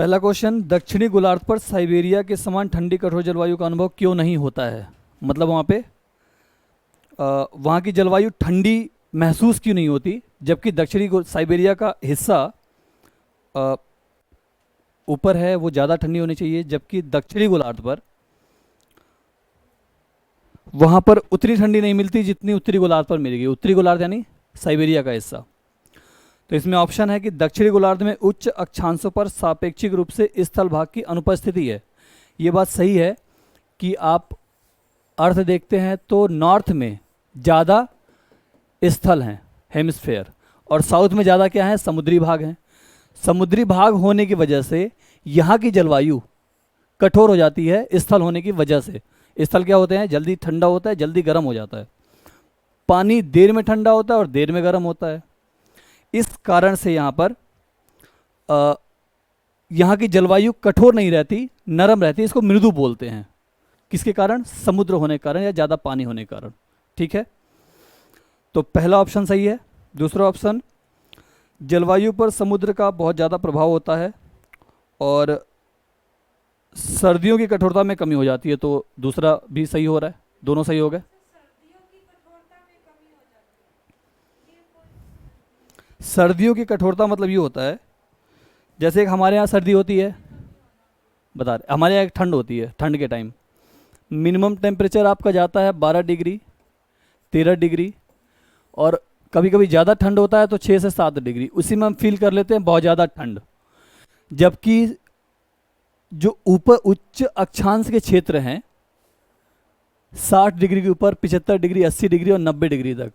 पहला क्वेश्चन, दक्षिणी गोलार्ध पर साइबेरिया के समान ठंडी कठोर जलवायु का अनुभव क्यों नहीं होता है। मतलब वहाँ पे वहाँ की जलवायु ठंडी महसूस क्यों नहीं होती, जबकि दक्षिणी साइबेरिया का हिस्सा अ, ऊपर है, वो ज़्यादा ठंडी होनी चाहिए, जबकि दक्षिणी गोलार्ध पर वहाँ पर उतनी ठंडी नहीं मिलती जितनी उत्तरी गोलार्ध पर मिलेगी। उत्तरी गोलार्ध यानी साइबेरिया का हिस्सा। तो इसमें ऑप्शन है कि दक्षिणी गोलार्ध में उच्च अक्षांशों पर सापेक्षिक रूप से स्थल भाग की अनुपस्थिति है। ये बात सही है कि आप अर्थ देखते हैं तो नॉर्थ में ज़्यादा स्थल हैं, हेमिस्फेयर, और साउथ में ज़्यादा क्या है, समुद्री भाग हैं। समुद्री भाग होने की वजह से यहाँ की जलवायु कठोर हो जाती है, स्थल होने की वजह से। स्थल क्या होते हैं, जल्दी ठंडा होता है, जल्दी गर्म हो जाता है। पानी देर में ठंडा होता है और देर में गर्म होता है। इस कारण से यहाँ पर यहाँ की जलवायु कठोर नहीं रहती, नरम रहती है। इसको मृदु बोलते हैं। किसके कारण, समुद्र होने के कारण या ज़्यादा पानी होने के कारण। ठीक है, तो पहला ऑप्शन सही है। दूसरा ऑप्शन, जलवायु पर समुद्र का बहुत ज़्यादा प्रभाव होता है और सर्दियों की कठोरता में कमी हो जाती है, तो दूसरा भी सही हो रहा है। दोनों सही हो गए। सर्दियों की कठोरता मतलब ये होता है, जैसे एक हमारे यहाँ सर्दी होती है, बता रहे हमारे यहाँ एक ठंड होती है। ठंड के टाइम मिनिमम टेम्परेचर आपका जाता है 12 डिग्री 13 डिग्री, और कभी कभी ज़्यादा ठंड होता है तो 6 से 7 डिग्री। उसी में हम फील कर लेते हैं बहुत ज़्यादा ठंड। जबकि जो ऊपर उच्च अक्षांश के क्षेत्र हैं 60 डिग्री के ऊपर 75 डिग्री 80 डिग्री और 90 डिग्री तक,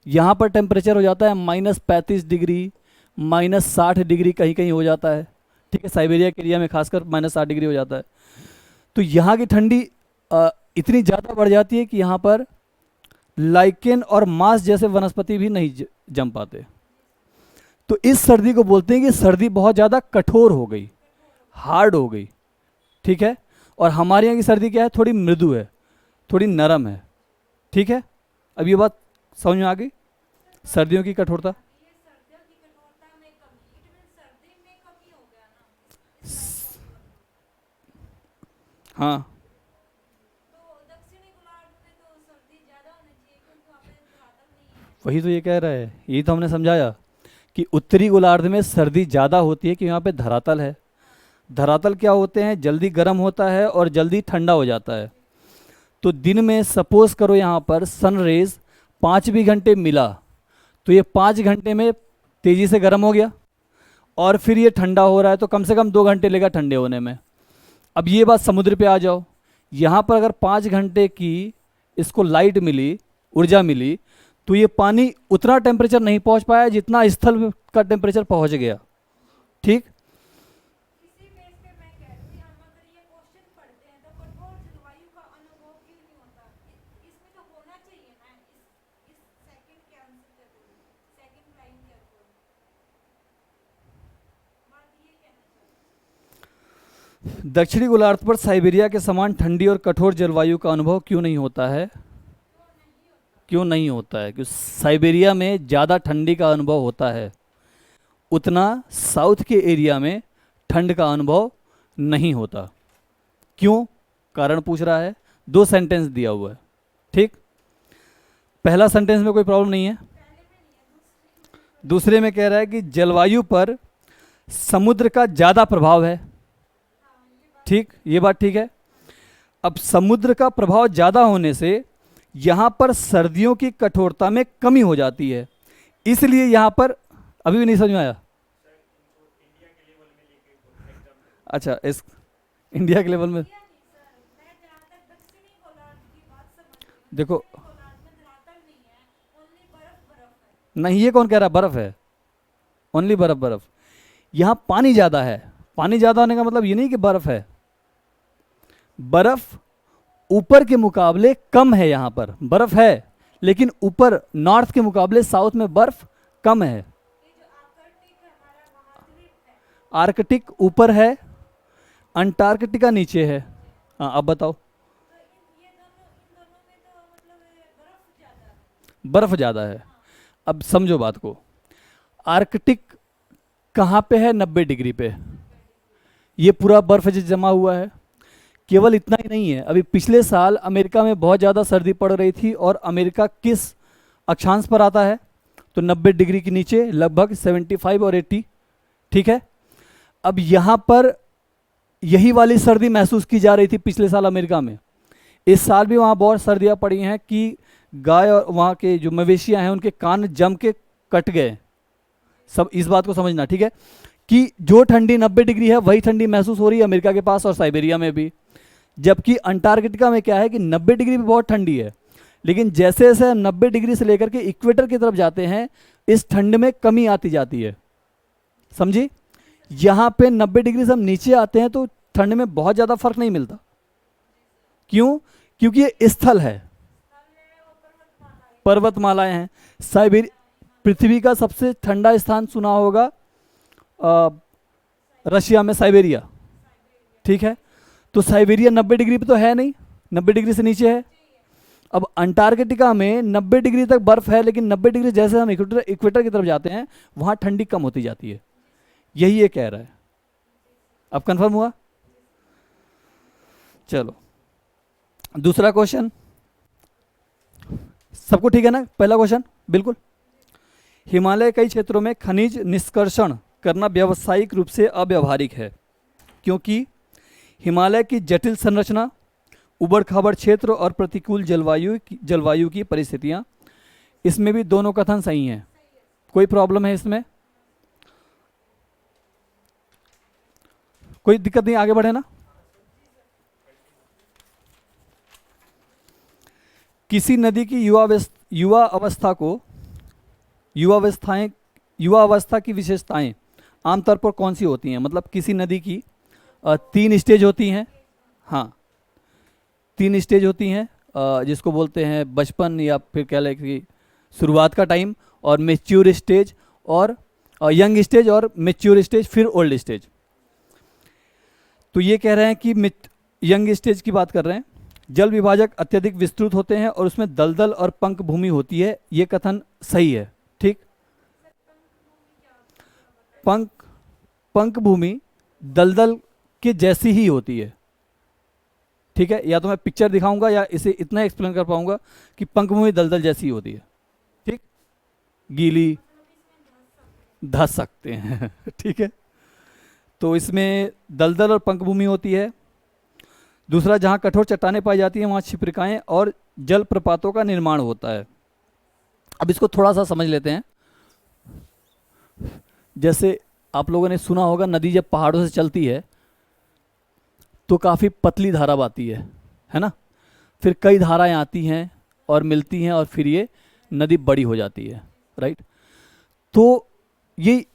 यहाँ पर टेम्परेचर हो जाता है -35 डिग्री -60 डिग्री, कहीं कहीं हो जाता है। ठीक है, साइबेरिया के एरिया में खासकर -60 डिग्री हो जाता है। तो यहाँ की ठंडी इतनी ज़्यादा बढ़ जाती है कि यहाँ पर लाइकेन और मांस जैसे वनस्पति भी नहीं जम पाते। तो इस सर्दी को बोलते हैं कि सर्दी बहुत ज़्यादा कठोर हो गई, हार्ड हो गई। ठीक है, और हमारे यहाँ की सर्दी क्या है, थोड़ी मृदु है, थोड़ी नरम है। ठीक है, अब ये बात समझ में आ गई, सर्दियों की कठोरता। हाँ, वही तो ये कह रहा है, यही तो हमने समझाया कि उत्तरी गोलार्ध में सर्दी ज़्यादा होती है कि यहाँ पे धरातल है। धरातल क्या होते हैं, जल्दी गर्म होता है और जल्दी ठंडा हो जाता है। तो दिन में सपोज करो यहाँ पर सन रेज 5 भी घंटे मिला तो ये 5 घंटे में तेज़ी से गर्म हो गया, और फिर ये ठंडा हो रहा है तो कम से कम 2 घंटे लेगा ठंडे होने में। अब ये बात समुद्र पे आ जाओ, यहाँ पर अगर 5 घंटे की इसको लाइट मिली, ऊर्जा मिली, तो ये पानी उतना टेम्परेचर नहीं पहुँच पाया जितना स्थल का टेम्परेचर पहुँच गया। ठीक, दक्षिणी गोलार्ध पर साइबेरिया के समान ठंडी और कठोर जलवायु का अनुभव क्यों नहीं होता है। क्यों नहीं होता है, क्योंकि साइबेरिया में ज़्यादा ठंडी का अनुभव होता है, उतना साउथ के एरिया में ठंड का अनुभव नहीं होता। क्यों, कारण पूछ रहा है। 2 सेंटेंस दिया हुआ है। ठीक, पहला सेंटेंस में कोई प्रॉब्लम नहीं है। दूसरे में कह रहा है कि जलवायु पर समुद्र का ज़्यादा प्रभाव है। ठीक, ये बात ठीक है। अब समुद्र का प्रभाव ज़्यादा होने से यहाँ पर सर्दियों की कठोरता में कमी हो जाती है, इसलिए यहाँ पर अभी भी नहीं समझ में आया। अच्छा, इस इंडिया के लेवल में देखो, नहीं, ये कौन कह रहा बर्फ है, ओनली बर्फ बर्फ। यहाँ पानी ज़्यादा है। पानी ज़्यादा होने का मतलब ये नहीं कि बर्फ है, बर्फ ऊपर के मुकाबले कम है। यहाँ पर बर्फ है लेकिन ऊपर नॉर्थ के मुकाबले साउथ में बर्फ कम है। आर्कटिक ऊपर है, अंटार्कटिका नीचे है। हाँ, अब बताओ। बर्फ ज़्यादा है। अब समझो बात को, आर्कटिक कहाँ पे है, 90 डिग्री पे। ये पूरा बर्फ जो जमा हुआ है। केवल इतना ही नहीं है, अभी पिछले साल अमेरिका में बहुत ज़्यादा सर्दी पड़ रही थी, और अमेरिका किस अक्षांश पर आता है? तो 90 डिग्री के नीचे, लगभग 75 और 80। ठीक है, अब यहाँ पर यही वाली सर्दी महसूस की जा रही थी पिछले साल अमेरिका में। इस साल भी वहाँ बहुत सर्दियाँ पड़ी हैं कि गाय और वहाँ के जो मवेशियाँ हैं उनके कान जम के कट गए। सब इस बात को समझना, ठीक है, कि जो ठंडी 90 डिग्री है वही ठंडी महसूस हो रही है अमेरिका के पास और साइबेरिया में भी। जबकि अंटार्कटिका में क्या है कि 90 डिग्री भी बहुत ठंडी है, लेकिन जैसे जैसे 90 डिग्री से लेकर के इक्वेटर की तरफ जाते हैं, इस ठंड में कमी आती जाती है। समझी? यहाँ पे 90 डिग्री से हम नीचे आते हैं तो ठंड में बहुत ज़्यादा फर्क नहीं मिलता। क्यों? क्योंकि ये स्थल है, पर्वतमालाएं हैं। साइबेरिया पृथ्वी का सबसे ठंडा स्थान सुना होगा रशिया में, साइबेरिया। ठीक है, तो साइबेरिया 90 डिग्री पे तो है नहीं, 90 डिग्री से नीचे है। अब अंटार्कटिका में 90 डिग्री तक बर्फ है, लेकिन 90 डिग्री जैसे हम इक्वेटर की तरफ जाते हैं वहाँ ठंडी कम होती जाती है। यही ये कह रहा है। अब कंफर्म हुआ? चलो दूसरा क्वेश्चन, सबको ठीक है ना? पहला क्वेश्चन बिल्कुल। हिमालय कई क्षेत्रों में खनिज निष्कर्षण करना व्यावसायिक रूप से अव्यावहारिक है, क्योंकि हिमालय की जटिल संरचना, उबड़ खाबड़ क्षेत्र और प्रतिकूल जलवायु की परिस्थितियां। इसमें भी दोनों कथन सही हैं। कोई प्रॉब्लम है इसमें? कोई दिक्कत नहीं, आगे बढ़े ना। किसी नदी की युवा अवस्था की विशेषताएं आमतौर पर कौन सी होती हैं? मतलब किसी नदी की 3 स्टेज होती हैं। हाँ, 3 स्टेज होती हैं, जिसको बोलते हैं बचपन, या फिर कह लें कि शुरुआत का टाइम, और मेच्योर स्टेज, और यंग स्टेज, और मेच्योर स्टेज, फिर ओल्ड स्टेज। तो ये कह रहे हैं कि यंग स्टेज की बात कर रहे हैं। जल विभाजक अत्यधिक विस्तृत होते हैं और उसमें दलदल और पंख भूमि होती है। ये कथन सही है। ठीक, पंख भूमि दलदल के जैसी ही होती है। ठीक है, या तो मैं पिक्चर दिखाऊंगा या इसे इतना एक्सप्लेन कर पाऊंगा कि पंख भूमि दलदल जैसी होती है। ठीक, गीली, धस सकते हैं ठीक है, तो इसमें दलदल और पंख भूमि होती है। दूसरा, जहाँ कठोर चट्टानें पाई जाती हैं वहाँ छिपरिकाएँ और जल प्रपातों का निर्माण होता है। अब इसको थोड़ा सा समझ लेते हैं। जैसे आप लोगों ने सुना होगा, नदी जब पहाड़ों से चलती है तो काफ़ी पतली धारा बहती है ना? फिर कई धाराएं आती हैं और मिलती हैं और फिर ये नदी बड़ी हो जाती है, राइट? तो ये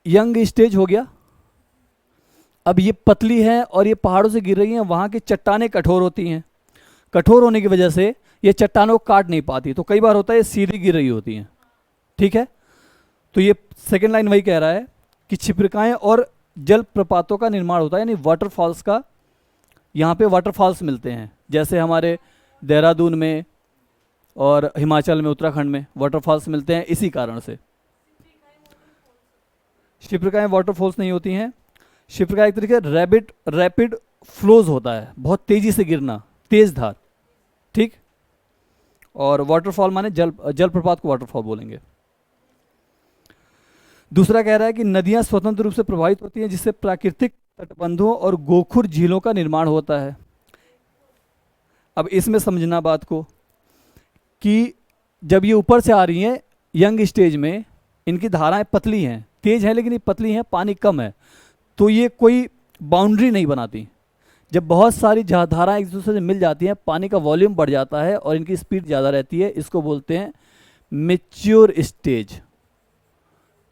यंग स्टेज हो गया। अब ये पतली है और ये पहाड़ों से गिर रही हैं, वहाँ की चट्टानें कठोर होती हैं। कठोर होने की वजह से ये चट्टानों को काट नहीं पाती, तो कई बार होता है ये सीधी गिर रही होती हैं। ठीक है, तो ये सेकेंड लाइन वही कह रहा है कि छिपरिकाएँ और जल प्रपातों का निर्माण होता है, यानी वाटरफॉल्स का। यहाँ पे वाटरफॉल्स मिलते हैं, जैसे हमारे देहरादून में और हिमाचल में, उत्तराखंड में वाटरफॉल्स मिलते हैं। इसी कारण से छिपरिकाएँ वाटरफॉल्स नहीं होती हैं। छिपरिका एक तरीके रैपिड फ्लोज होता है, बहुत तेजी से गिरना, तेज धार। ठीक, और वाटरफॉल माने जल प्रपात को वाटरफॉल बोलेंगे। दूसरा कह रहा है कि नदियां स्वतंत्र रूप से प्रभावित होती हैं, जिससे प्राकृतिक तटबंधों और गोखुर झीलों का निर्माण होता है। अब इसमें समझना बात को कि जब ये ऊपर से आ रही हैं यंग स्टेज में, इनकी धाराएं पतली हैं, तेज हैं लेकिन ये पतली हैं, पानी कम है, तो ये कोई बाउंड्री नहीं बनाती। जब बहुत सारी धाराएं एक दूसरे से मिल जाती हैं, पानी का वॉल्यूम बढ़ जाता है और इनकी स्पीड ज़्यादा रहती है। इसको बोलते हैं मैच्योर स्टेज।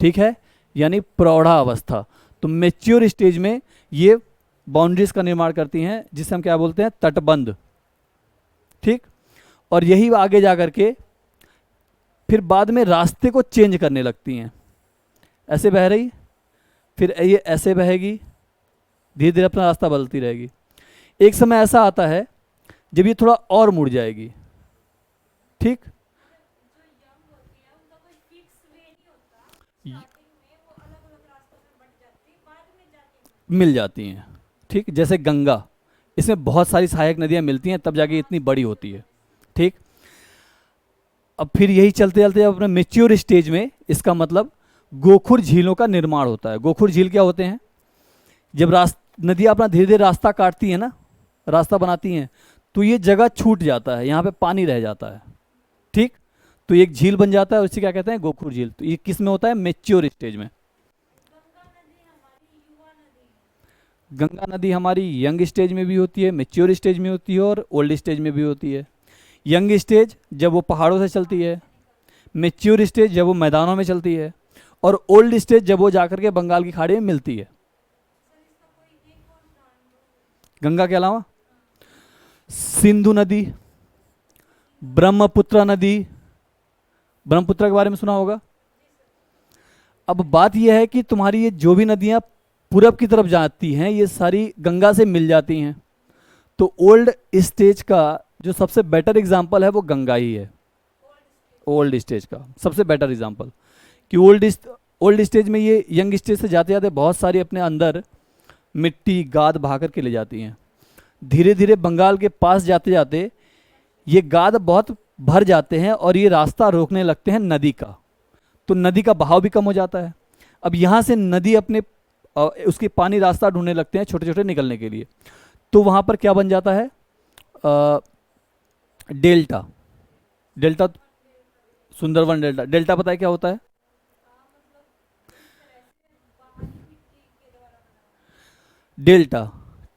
ठीक है, यानी प्रौढ़ा अवस्था। तो मैच्योर स्टेज में ये बाउंड्रीज का निर्माण करती हैं, जिसे हम क्या बोलते हैं? तटबंध। ठीक, और यही आगे जा करके फिर बाद में रास्ते को चेंज करने लगती हैं। ऐसे बह रही, फिर ये ऐसे बहेगी, धीरे धीरे अपना रास्ता बदलती रहेगी। एक समय ऐसा आता है जब ये थोड़ा और मुड़ जाएगी। ठीक, मिल जाती हैं। ठीक, जैसे गंगा, इसमें बहुत सारी सहायक नदियाँ मिलती हैं तब जाके इतनी बड़ी होती है। ठीक, अब फिर यही चलते चलते अपने मेच्योर स्टेज में, इसका मतलब गोखुर झीलों का निर्माण होता है। गोखुर झील क्या होते हैं? जब नदियाँ अपना धीरे धीरे रास्ता काटती हैं ना, रास्ता बनाती हैं, तो ये जगह छूट जाता है, यहाँ पे पानी रह जाता है। ठीक, तो एक झील बन जाता है, उसे क्या कहते हैं? गोखुर झील। तो ये किस में होता है? मेच्योर स्टेज में। गंगा नदी हमारी यंग स्टेज में भी होती है, मेच्योर स्टेज में होती है और ओल्ड स्टेज में भी होती है। यंग स्टेज जब वो पहाड़ों से चलती है, मेच्योर स्टेज जब वो मैदानों में चलती है, और ओल्ड स्टेज जब वो जाकर के बंगाल की खाड़ी में मिलती है। गंगा के अलावा सिंधु नदी, ब्रह्मपुत्र नदी, ब्रह्मपुत्र के बारे में सुना होगा। अब बात यह है कि तुम्हारी ये जो भी नदियाँ पूरब की तरफ जाती हैं, ये सारी गंगा से मिल जाती हैं। तो ओल्ड स्टेज का जो सबसे बेटर एग्जाम्पल है वो गंगा ही है। ओल्ड स्टेज का सबसे बेटर एग्जाम्पल, कि ओल्ड स्टेज में ये यंग स्टेज से जाते जाते बहुत सारी अपने अंदर मिट्टी गाद बहा कर के ले जाती हैं। धीरे धीरे बंगाल के पास जाते जाते ये गाद बहुत भर जाते हैं और ये रास्ता रोकने लगते हैं नदी का, तो नदी का बहाव भी कम हो जाता है। अब यहाँ से नदी अपने उसके पानी रास्ता ढूंढने लगते हैं छोटे छोटे निकलने के लिए, तो वहाँ पर क्या बन जाता है? Delta. Delta, Sundarban delta. Delta पता है क्या होता है? डेल्टा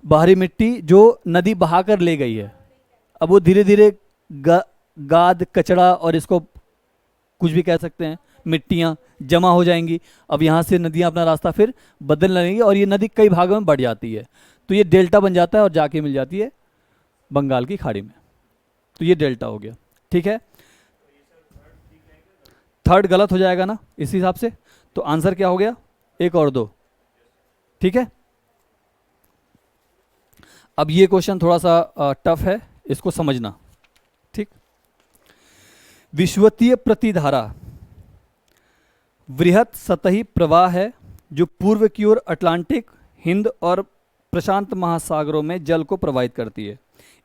बाहरी मिट्टी जो नदी बहाकर ले गई है, अब वो धीरे धीरे गाद कचड़ा और इसको कुछ भी कह सकते हैं, मिट्टियाँ जमा हो जाएंगी। अब यहाँ से नदियाँ अपना रास्ता फिर बदलने लगेंगी और ये नदी कई भागों में बढ़ जाती है, तो ये डेल्टा बन जाता है और जाके मिल जाती है बंगाल की खाड़ी में। तो ये डेल्टा हो गया। ठीक है, थर्ड गलत हो जाएगा ना इस हिसाब से, तो आंसर क्या हो गया? 1 और 2। ठीक है, अब ये क्वेश्चन थोड़ा सा टफ है, इसको समझना। ठीक, विषुवतीय प्रतिधारा वृहत सतही प्रवाह है जो पूर्व की ओर अटलांटिक, हिंद और प्रशांत महासागरों में जल को प्रवाहित करती है।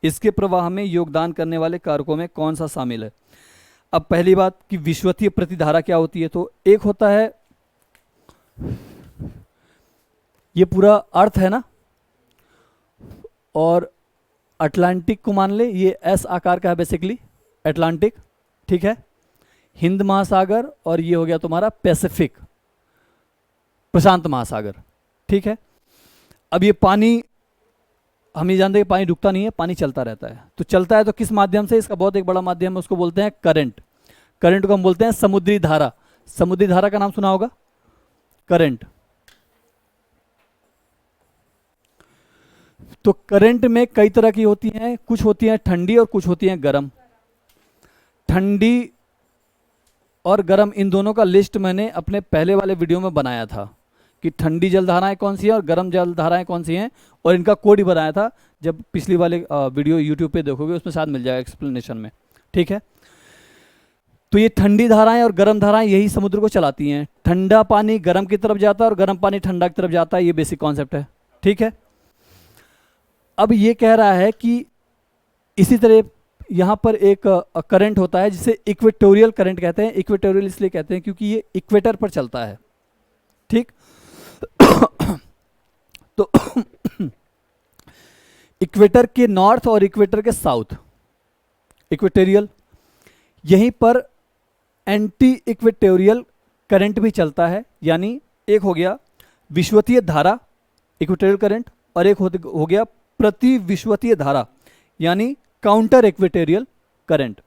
इसके प्रवाह में योगदान करने वाले कारकों में कौन सा शामिल है? अब पहली बात कि विषुवतीय प्रतिधारा क्या होती है, तो एक होता है ये पूरा अर्थ है ना, और अटलांटिक को मान ले, ये एस आकार का है बेसिकली अटलांटिक। ठीक है, हिंद महासागर, और ये हो गया तुम्हारा पैसिफिक, प्रशांत महासागर। ठीक है, अब ये पानी, हम ये जानते हैं कि पानी रुकता नहीं है, पानी चलता रहता है। तो चलता है तो किस माध्यम से? इसका बहुत एक बड़ा माध्यम है, उसको बोलते हैं करंट। करंट को हम बोलते हैं समुद्री धारा। समुद्री धारा का नाम सुना होगा, करंट। तो करंट में कई तरह की होती हैं, कुछ होती हैं ठंडी और कुछ होती हैं गर्म। ठंडी और गर्म इन दोनों का लिस्ट मैंने अपने पहले वाले वीडियो में बनाया था कि ठंडी जलधाराएं कौन सी हैं और गर्म जलधाराएं कौन सी हैं, और इनका कोड ही बनाया था। जब पिछली वाले वीडियो यूट्यूब पे देखोगे उसमें शायद मिल जाएगा एक्सप्लेनेशन में। ठीक है, तो ये ठंडी धाराएं और गर्म धाराएं यही समुद्र को चलाती हैं। ठंडा पानी गर्म की तरफ जाता है और गर्म पानी ठंडा की तरफ जाता है, ये बेसिक कॉन्सेप्ट है। ठीक है, अब ये कह रहा है कि इसी तरह यहाँ पर एक करंट होता है जिसे इक्वेटोरियल करंट कहते हैं। इक्वेटोरियल इसलिए कहते हैं क्योंकि ये इक्वेटर पर चलता है। ठीक तो इक्वेटर के नॉर्थ और इक्वेटर के साउथ, इक्वेटोरियल, यहीं पर एंटी इक्वेटोरियल करंट भी चलता है। यानी एक हो गया विषुवतीय धारा इक्वेटोरियल करंट, और एक हो गया प्रति विषुवतीय धारा यानी काउंटर इक्वेटोरियल करंट।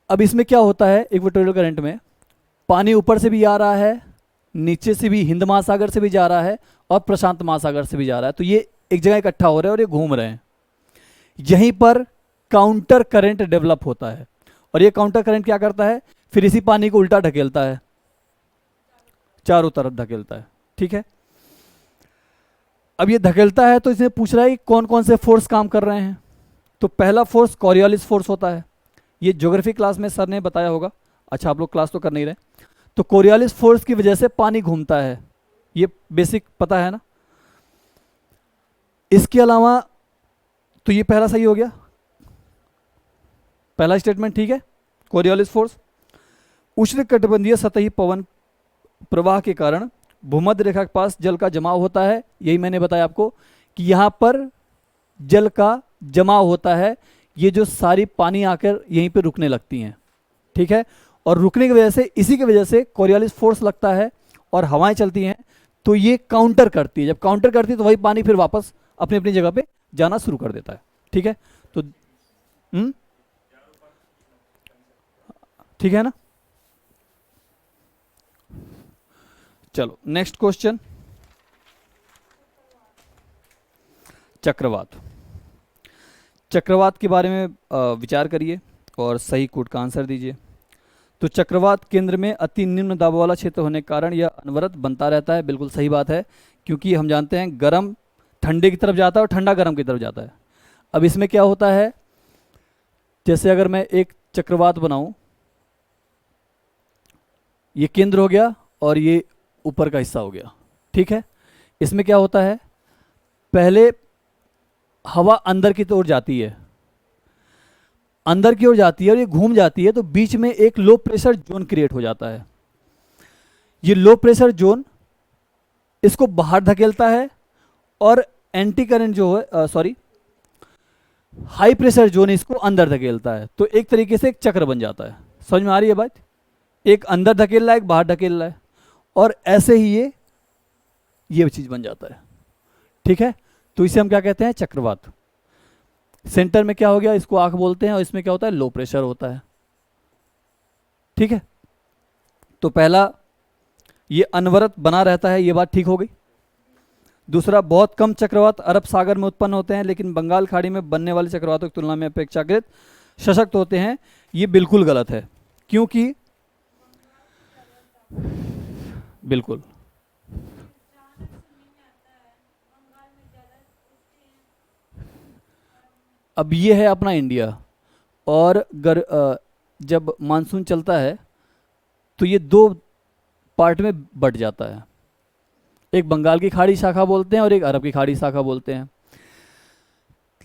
अब इसमें क्या होता है, इक्वेटोरियल करंट में पानी ऊपर से भी आ रहा है, नीचे से भी हिंद महासागर से भी जा रहा है और प्रशांत महासागर से भी जा रहा है। तो ये एक जगह इकट्ठा हो रहे हैं और ये घूम रहे हैं। यहीं पर काउंटर करंट डेवलप होता है, और ये काउंटर करंट क्या करता है, फिर इसी पानी को उल्टा ढकेलता है, चारों तरफ ढकेलता है। ठीक है, अब ये धकेलता है तो इसने पूछ रहा है कि कौन कौन से फोर्स काम कर रहे हैं। तो पहला फोर्स कॉरियोलिस फोर्स होता है, ये ज्योग्राफी क्लास में सर ने बताया होगा। अच्छा, आप लोग क्लास तो कर नहीं रहे। तो कोरियोलिस फोर्स की वजह से पानी घूमता है, ये बेसिक पता है ना। इसके अलावा तो ये पहला सही हो गया, पहला स्टेटमेंट ठीक है। कोरियोलिस फोर्स, उष्णकटिबंधीय सतही पवन प्रवाह के कारण भूमध्य रेखा के पास जल का जमाव होता है। यही मैंने बताया आपको कि यहाँ पर जल का जमाव होता है, ये जो सारी पानी आकर यहीं पे रुकने लगती हैं, ठीक है। और रुकने की वजह से, इसी की वजह से कोरियोलिस फोर्स लगता है और हवाएं चलती हैं, तो ये काउंटर करती है। जब काउंटर करती है तो वही पानी फिर वापस अपनी अपनी जगह पे जाना शुरू कर देता है, ठीक है। तो ठीक है ना। चलो नेक्स्ट क्वेश्चन, चक्रवात। चक्रवात के बारे में विचार करिए और सही कोड का आंसर दीजिए। तो चक्रवात केंद्र में अति निम्न दाब वाला क्षेत्र होने के कारण यह अनवरत बनता रहता है। बिल्कुल सही बात है, क्योंकि हम जानते हैं गर्म ठंडे की तरफ जाता है और ठंडा गर्म की तरफ जाता है। अब इसमें क्या होता है, जैसे अगर मैं एक चक्रवात बनाऊं, ये केंद्र हो गया और ये ऊपर का हिस्सा हो गया, ठीक है। इसमें क्या होता है, पहले हवा अंदर की ओर जाती है, अंदर की ओर जाती है और ये घूम जाती है, तो बीच में एक लो प्रेशर जोन क्रिएट हो जाता है। ये लो प्रेशर जोन इसको बाहर धकेलता है और एंटी करंट जो है, हाई प्रेशर जोन इसको अंदर धकेलता है। तो एक तरीके से एक चक्र बन जाता है। समझ में आ रही है बात? एक अंदर धकेल रहा है, एक बाहर धकेल रहा है, और ऐसे ही ये चीज बन जाता है, ठीक है। तो इसे हम क्या कहते हैं, चक्रवात। सेंटर में क्या हो गया, इसको आंख बोलते हैं, और इसमें क्या होता है, लो प्रेशर होता है, ठीक है। तो पहला, ये अनवरत बना रहता है, ये बात ठीक हो गई। दूसरा, बहुत कम चक्रवात अरब सागर में उत्पन्न होते हैं, लेकिन बंगाल खाड़ी में बनने वाले चक्रवातों की तुलना में अपेक्षाकृत सशक्त होते हैं। ये बिल्कुल गलत है, क्योंकि बिल्कुल अब ये है अपना इंडिया, और जब मानसून चलता है तो ये दो पार्ट में बट जाता है। एक बंगाल की खाड़ी शाखा बोलते हैं और एक अरब की खाड़ी शाखा बोलते हैं,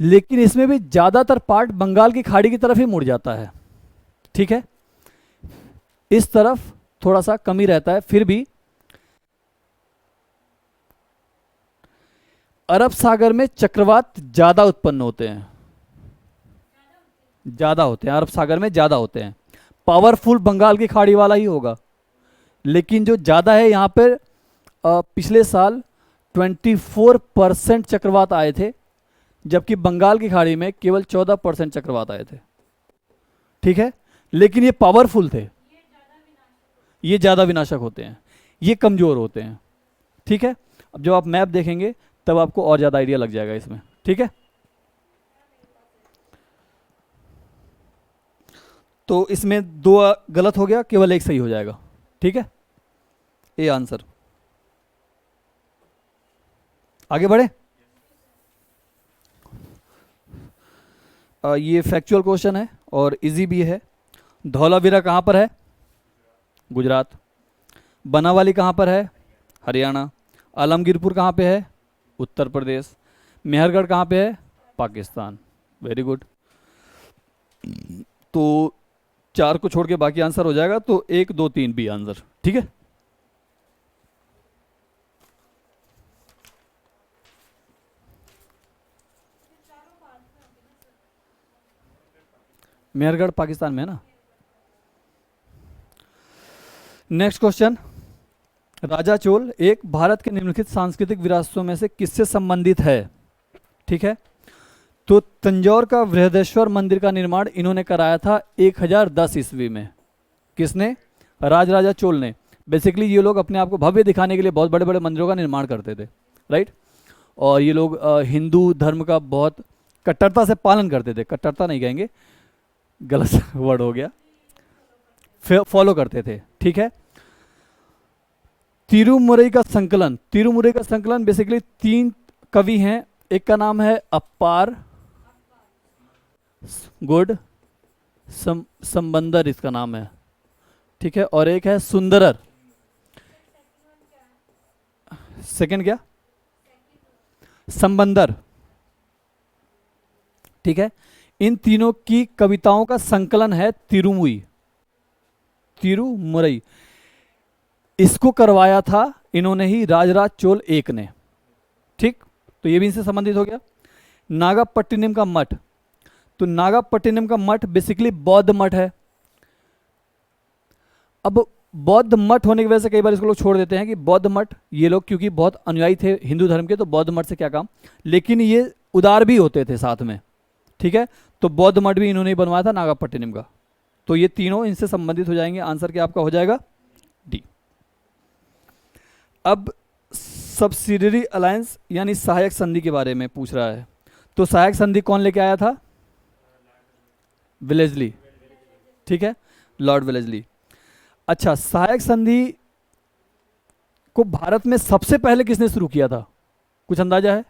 लेकिन इसमें भी ज़्यादातर पार्ट बंगाल की खाड़ी की तरफ ही मुड़ जाता है, ठीक है। इस तरफ थोड़ा सा कमी रहता है। फिर भी अरब सागर में चक्रवात ज़्यादा उत्पन्न होते हैं, ज़्यादा होते हैं, अरब सागर में ज़्यादा होते हैं। पावरफुल बंगाल की खाड़ी वाला ही होगा, लेकिन जो ज़्यादा है यहाँ पर, पिछले साल 24% चक्रवात आए थे, जबकि बंगाल की खाड़ी में केवल 14% चक्रवात आए थे, ठीक है। लेकिन ये पावरफुल थे, ये ज़्यादा विनाशक होते हैं, ये कमज़ोर होते हैं, ठीक है। अब जब आप मैप देखेंगे तब आपको और ज़्यादा आइडिया लग जाएगा इसमें, ठीक है। तो इसमें दो गलत हो गया, केवल एक सही हो जाएगा, ठीक है। A answer. आगे बढ़े। ये फैक्चुअल क्वेश्चन है और इजी भी है। धौलावीरा कहाँ पर है, गुजरात। बनावाली कहाँ पर है, हरियाणा। आलमगीरपुर कहाँ पे है, उत्तर प्रदेश। मेहरगढ़ कहाँ पे है, पाकिस्तान। Very good. तो 4 को छोड़ के बाकी आंसर हो जाएगा, तो 1 2 3 बी आंसर, ठीक है। मेहरगढ़ पाकिस्तान में है ना। नेक्स्ट क्वेश्चन, राजा चोल एक भारत के निम्नलिखित सांस्कृतिक विरासतों में से किससे संबंधित है, ठीक है। तो तंजौर का बृहदेश्वर मंदिर का निर्माण इन्होंने कराया था 1010 ईस्वी में। किसने, राजराजा चोल ने। बेसिकली ये लोग अपने आप को भव्य दिखाने के लिए बहुत बड़े बड़े मंदिरों का निर्माण करते थे, राइट। और ये लोग हिंदू धर्म का बहुत कट्टरता से पालन करते थे, कट्टरता नहीं कहेंगे, गलत वर्ड हो गया, फॉलो करते थे, ठीक है। तिरुमुरई का संकलन, तिरुमुरई का संकलन बेसिकली 3 कवि हैं। एक का नाम है अप्पार, गुड, संबंदर इसका नाम है, ठीक है। और एक है सुंदरर, सेकंड क्या? संबंदर। ठीक है, इन तीनों की कविताओं का संकलन है तिरुमुई, तिरुमुरई। इसको करवाया था इन्होंने ही, राजराज चोल एक ने। ठीक, तो ये भी इनसे संबंधित हो गया। नागापट्टिनम का मठ, तो नागापट्टिनम का मठ बेसिकली बौद्ध मठ है। अब बौद्ध मठ होने की वजह से कई बार इसको लोग छोड़ देते हैं कि बौद्ध मठ, ये लोग क्योंकि बहुत अनुयायी थे हिंदू धर्म के, तो बौद्ध मठ से क्या काम, लेकिन ये उदार भी होते थे साथ में। ठीक है, तो बौद्ध मठ भी इन्होंने ही बनवाया था नागापट्टिनम का। तो ये तीनों इनसे संबंधित हो जाएंगे। आंसर क्या आपका हो जाएगा? डी। अब सब्सिडियरी अलायंस यानी सहायक संधि के बारे में पूछ रहा है। तो सहायक संधि कौन लेके आया था? वेलेस्ली। ठीक है, लॉर्ड वेलेस्ली। अच्छा, सहायक संधि को भारत में सबसे पहले किसने शुरू किया था? कुछ अंदाजा है?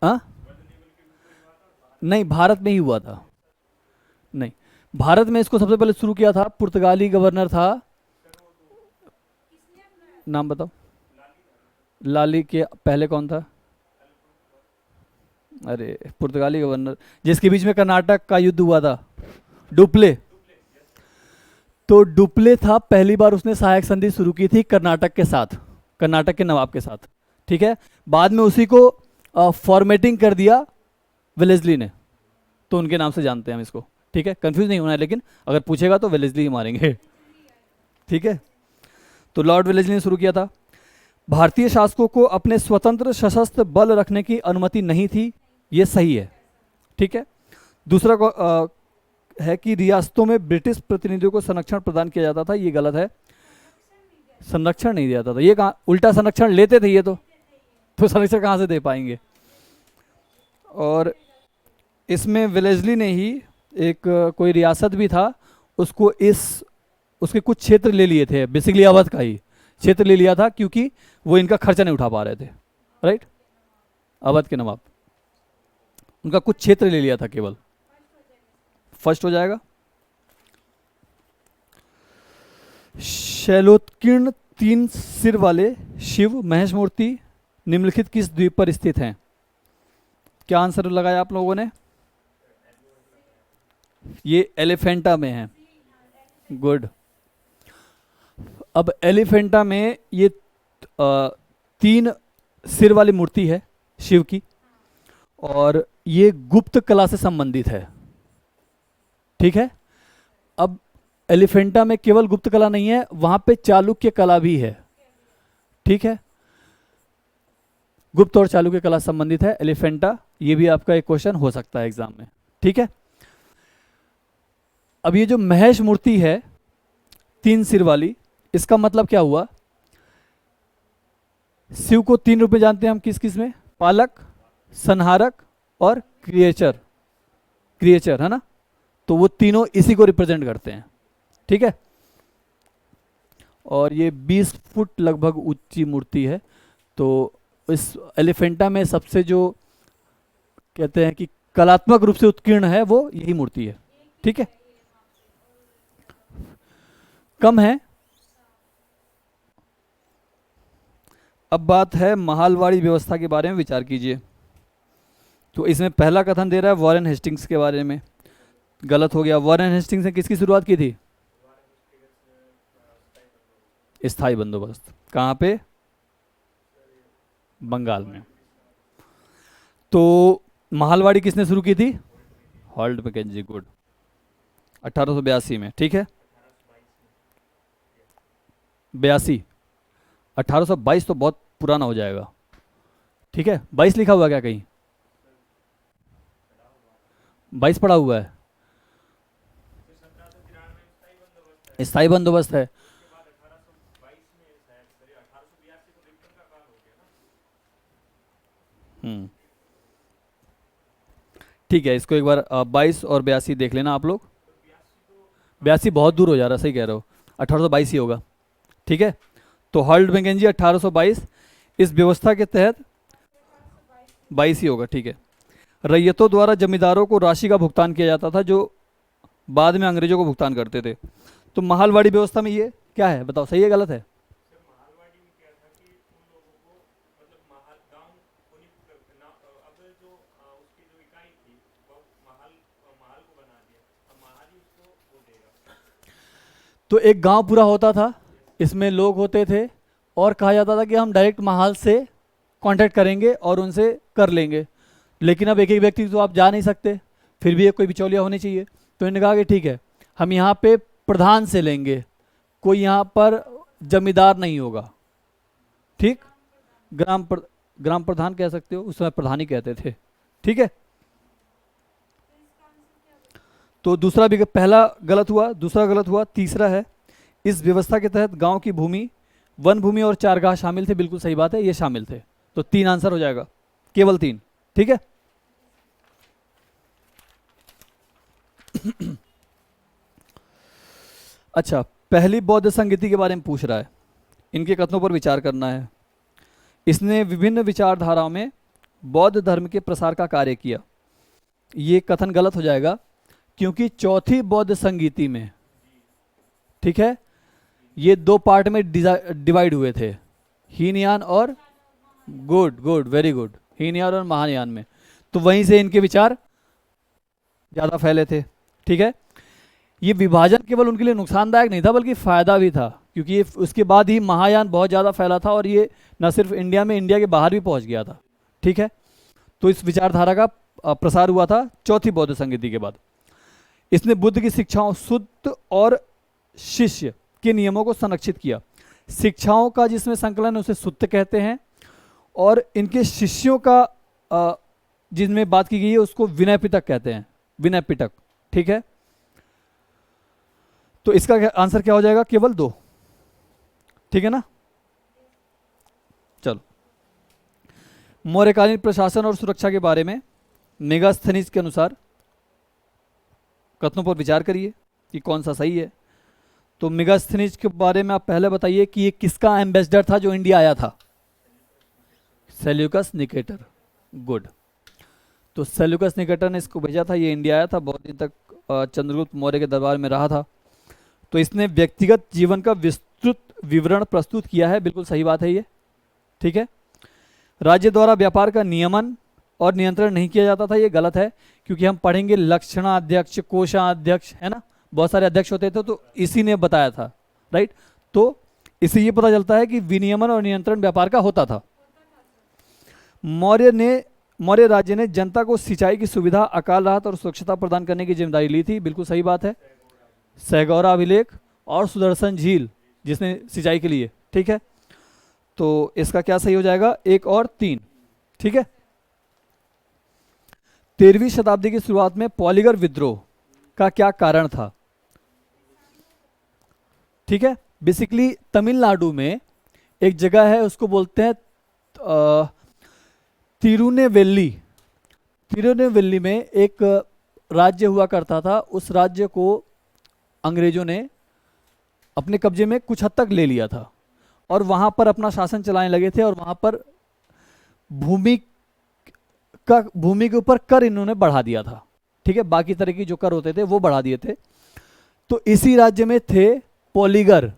हाँ, नहीं, भारत में ही हुआ था। नहीं, भारत में इसको सबसे पहले शुरू किया था, पुर्तगाली गवर्नर था, नाम बताओ। लाली के पहले कौन था? अरे, पुर्तगाली गवर्नर जिसके बीच में कर्नाटक का युद्ध हुआ था, डुप्ले। तो डुप्ले था, पहली बार उसने सहायक संधि शुरू की थी कर्नाटक के साथ, कर्नाटक के नवाब के साथ। ठीक है, बाद में उसी को फॉर्मेटिंग कर दिया वेलेस्ली ने, तो उनके नाम से जानते हैं हम इसको। ठीक है, कंफ्यूज नहीं होना है, लेकिन अगर पूछेगा तो वेलेस्ली ही मारेंगे। ठीक है, तो लॉर्ड वेलेस्ली ने शुरू किया था। भारतीय शासकों को अपने स्वतंत्र सशस्त्र बल रखने की अनुमति नहीं थी, ये सही है। ठीक है, दूसरा है कि रियासतों में ब्रिटिश प्रतिनिधियों को संरक्षण प्रदान किया जाता था, ये गलत है। संरक्षण नहीं दिया जाता था, ये कहाँ, उल्टा संरक्षण लेते थे ये तो संरक्षण कहाँ से दे पाएंगे। और इसमें वेलेस्ली ने ही एक कोई रियासत भी था, उसको उसके कुछ क्षेत्र ले लिए थे, बेसिकली अवध का ही क्षेत्र ले लिया था, क्योंकि वो इनका खर्चा नहीं उठा पा रहे थे। राइट, अवध के नवाब, उनका कुछ क्षेत्र ले लिया था केवल। फर्स्ट हो जाएगा। शैलोत्कीर्ण 3 सिर वाले शिव महेश मूर्ति निम्नलिखित किस द्वीप पर स्थित हैं? क्या आंसर लगाया आप लोगों ने? ये एलिफेंटा में है। गुड। अब एलिफेंटा में ये 3 सिर वाली मूर्ति है शिव की, और ये गुप्त कला से संबंधित है। ठीक है, अब एलिफेंटा में केवल गुप्त कला नहीं है, वहां पे चालुक्य कला भी है। ठीक है, गुप्त और चालुक्य कला संबंधित है एलिफेंटा, ये भी आपका एक क्वेश्चन हो सकता है एग्जाम में। ठीक है, अब ये जो महेश मूर्ति है 3 सिर वाली, इसका मतलब क्या हुआ? शिव को 3 रूप में जानते हैं हम, किस किस में? पालक, संहारक और क्रिएचर। क्रिएचर है ना, तो वो तीनों इसी को रिप्रेजेंट करते हैं। ठीक है, और ये 20 फुट लगभग ऊंची मूर्ति है। तो इस एलिफेंटा में सबसे जो कहते हैं कि कलात्मक रूप से उत्कीर्ण है, वो यही मूर्ति है। ठीक है, कम है। अब बात है महालवाड़ी व्यवस्था के बारे में, विचार कीजिए। तो इसमें पहला कथन दे रहा है वॉरेन हेस्टिंग्स के बारे में, गलत हो गया। वॉरेन हेस्टिंग्स ने किसकी शुरुआत की थी? स्थायी बंदोबस्त। कहाँ पे? बंगाल में। तो महालवाड़ी किसने शुरू की थी? Holt Mackenzie. गुड, 1882 में। ठीक है, 82, 1822 तो बहुत पुराना हो जाएगा। ठीक है, 22 लिखा हुआ क्या कहीं? 22 पड़ा हुआ है, स्थायी बंदोबस्त है। ठीक है, इसको एक बार 22 और 82 देख लेना आप लोग। 82 बहुत दूर हो जा रहा, सही कह रहे हो, 1822 ही होगा। ठीक है, तो हॉल्ट मैकेंजी 1822, इस व्यवस्था के तहत 22 ही होगा। ठीक है, रैयतों द्वारा जमींदारों को राशि का भुगतान किया जाता था, जो बाद में अंग्रेजों को भुगतान करते थे। तो महालवाड़ी व्यवस्था में ये क्या है बताओ, सही है गलत है? महालवाड़ी में क्या था कि उन लोगों को मतलब महाल गांव होने अब जो उसकी जो इकाई थी वो महाल महाल को बना दिया, अब महाल ही उसको वो देगा। तो एक गांव पूरा होता था, इसमें लोग होते थे, और कहा जाता था कि हम डायरेक्ट महाल से कांटेक्ट करेंगे और उनसे कर लेंगे। लेकिन अब एक एक व्यक्ति तो आप जा नहीं सकते, फिर भी एक कोई बिचौलिया होनी चाहिए। तो इन्होंने कहा कि ठीक है, हम यहाँ पे प्रधान से लेंगे, कोई यहाँ पर जमींदार नहीं होगा। ठीक, ग्राम प्रधान कह सकते हो, उस समय प्रधान ही कहते थे। ठीक है, तो दूसरा भी पहला गलत हुआ, दूसरा गलत हुआ। तीसरा है, इस व्यवस्था के तहत गांव की भूमि, वन भूमि और चारगाह शामिल थे। बिल्कुल सही बात है, ये शामिल थे। तो 3 आंसर हो जाएगा, केवल 3। ठीक है, अच्छा, पहली बौद्ध संगीति के बारे में पूछ रहा है, इनके कथनों पर विचार करना है। इसने विभिन्न विचारधाराओं में बौद्ध धर्म के प्रसार का कार्य किया। ये कथन गलत हो जाएगा, क्योंकि चौथी बौद्ध संगीति में, ठीक है, ये 2 पार्ट में डिवाइड हुए थे, हीनयान और good good very good, Hinayana और महायान में। तो वहीं से इनके विचार ज़्यादा फैले थे। ठीक है, ये विभाजन केवल उनके लिए नुकसानदायक नहीं था, बल्कि फ़ायदा भी था, क्योंकि ये उसके बाद ही महायान बहुत ज़्यादा फैला था, और ये न सिर्फ इंडिया में, इंडिया के बाहर भी पहुंच गया था। ठीक है, तो इस विचारधारा का प्रसार हुआ था चौथी बौद्ध संगीति के बाद। इसने बुद्ध की शिक्षाओं, शुद्ध और शिष्य के नियमों को संरक्षित किया। शिक्षाओं का जिसमें संकलन है उसे सुत्त कहते हैं, और इनके शिष्यों का जिनमें बात की गई है उसको विनय पिटक कहते हैं, विनय पिटक। ठीक है, तो इसका आंसर क्या हो जाएगा? केवल 2। ठीक है ना, चलो। मौर्यकालीन प्रशासन और सुरक्षा के बारे में मेगास्थनीज के अनुसार कथनों पर विचार करिए कि कौन सा सही है। तो मेगास्थनीज के बारे में आप पहले बताइए कि ये किसका एम्बेसडर था जो इंडिया आया था? Seleucus Nicator. गुड, तो सेल्यूकस निकेटर ने इसको भेजा था, ये इंडिया आया था, बहुत दिन तक चंद्रगुप्त मौर्य के दरबार में रहा था। तो इसने व्यक्तिगत जीवन का विस्तृत विवरण प्रस्तुत किया है, बिल्कुल सही बात है ये। ठीक है, राज्य द्वारा व्यापार का नियमन और नियंत्रण नहीं किया जाता था, ये गलत है, क्योंकि हम पढ़ेंगे लक्षणाध्यक्ष, कोषाध्यक्ष, है ना, बहुत सारे अध्यक्ष होते थे, तो इसी ने बताया था। राइट, तो इससे ये पता चलता है कि विनियमन और नियंत्रण व्यापार का होता था। मौर्य राज्य ने जनता को सिंचाई की सुविधा, अकाल राहत और स्वच्छता प्रदान करने की जिम्मेदारी ली थी। बिल्कुल सही बात है, सैगौरा अभिलेख और सुदर्शन झील जिसने सिंचाई के लिए। ठीक है, तो इसका क्या सही हो जाएगा? 1 और 3। ठीक है, 13वीं शताब्दी की शुरुआत में पॉलीगर विद्रोह का क्या कारण था? ठीक है, बेसिकली तमिलनाडु में एक जगह है, उसको बोलते हैं तिरुनेवेली। तिरुनेवेली में एक राज्य हुआ करता था, उस राज्य को अंग्रेजों ने अपने कब्जे में कुछ हद तक ले लिया था, और वहाँ पर अपना शासन चलाने लगे थे, और वहाँ पर भूमि के ऊपर कर इन्होंने बढ़ा दिया था। ठीक है, बाकी तरह की जो कर होते थे वो बढ़ा दिए थे। तो इसी राज्य में थे पॉलीगर।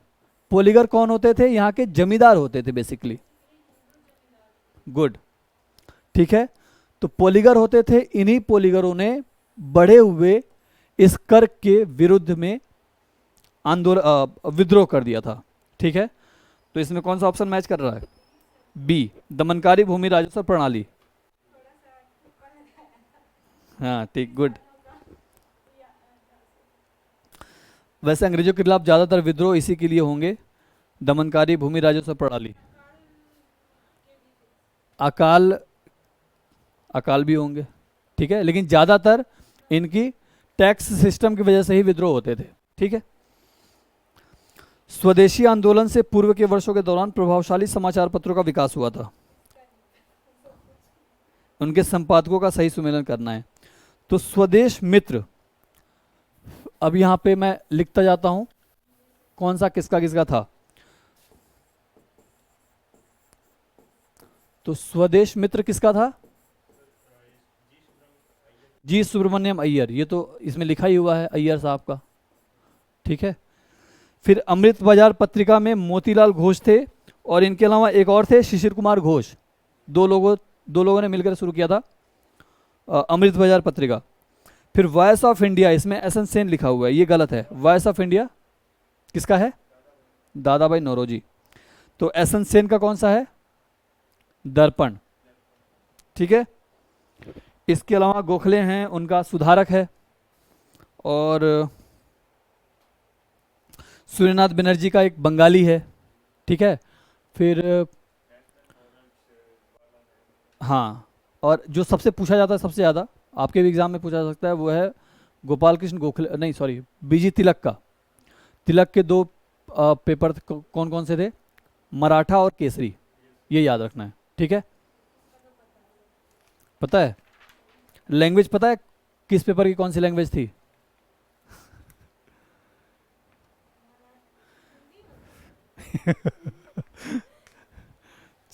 पॉलीगर कौन होते थे? यहाँ के जमींदार होते थे बेसिकली। गुड, ठीक है, तो पॉलीगर होते थे। इन्हीं पॉलीगरों ने बढ़े हुए इस कर के विरुद्ध में विद्रोह कर दिया था। ठीक है, तो इसमें कौन सा ऑप्शन मैच कर रहा है? बी, दमनकारी भूमि राजस्व प्रणाली। हाँ ठीक, गुड। वैसे अंग्रेजों के खिलाफ ज्यादातर विद्रोह इसी के लिए होंगे, दमनकारी भूमि राजस्व प्रणाली। अकाल भी होंगे। ठीक है, लेकिन ज्यादातर इनकी टैक्स सिस्टम की वजह से ही विद्रोह होते थे। ठीक है, स्वदेशी आंदोलन से पूर्व के वर्षों के दौरान प्रभावशाली समाचार पत्रों का विकास हुआ था। उनके संपादकों का सही सुमेलन करना है। तो स्वदेश मित्र, अब यहां पे मैं लिखता जाता हूं कौन सा किसका किसका था। तो स्वदेश मित्र किसका था? जी सुब्रमण्यम अय्यर। ये तो इसमें लिखा ही हुआ है अय्यर साहब का। ठीक है, फिर अमृत बाजार पत्रिका में मोतीलाल घोष थे, और इनके अलावा एक और थे शिशिर कुमार घोष। दो लोगों ने मिलकर शुरू किया था अमृत बाजार पत्रिका। फिर वॉइस ऑफ इंडिया, इसमें एस एन सेन लिखा हुआ है, ये गलत है। वॉइस ऑफ इंडिया किसका है? दादा भाई नौरोजी। तो एस एन सेन का कौन सा है? दर्पण। ठीक है। इसके अलावा गोखले हैं, उनका सुधारक है। और सूर्यनाथ बनर्जी का एक बंगाली है। ठीक है। फिर हाँ, और जो सबसे पूछा जाता है सबसे ज़्यादा, आपके भी एग्जाम में पूछा जा सकता है, वो है गोपाल कृष्ण गोखले, नहीं सॉरी, बीजी तिलक का। तिलक के दो पेपर कौन कौन से थे? मराठा और केसरी, ये याद रखना है। ठीक है। पता है लैंग्वेज, पता है किस पेपर की कौन सी लैंग्वेज थी?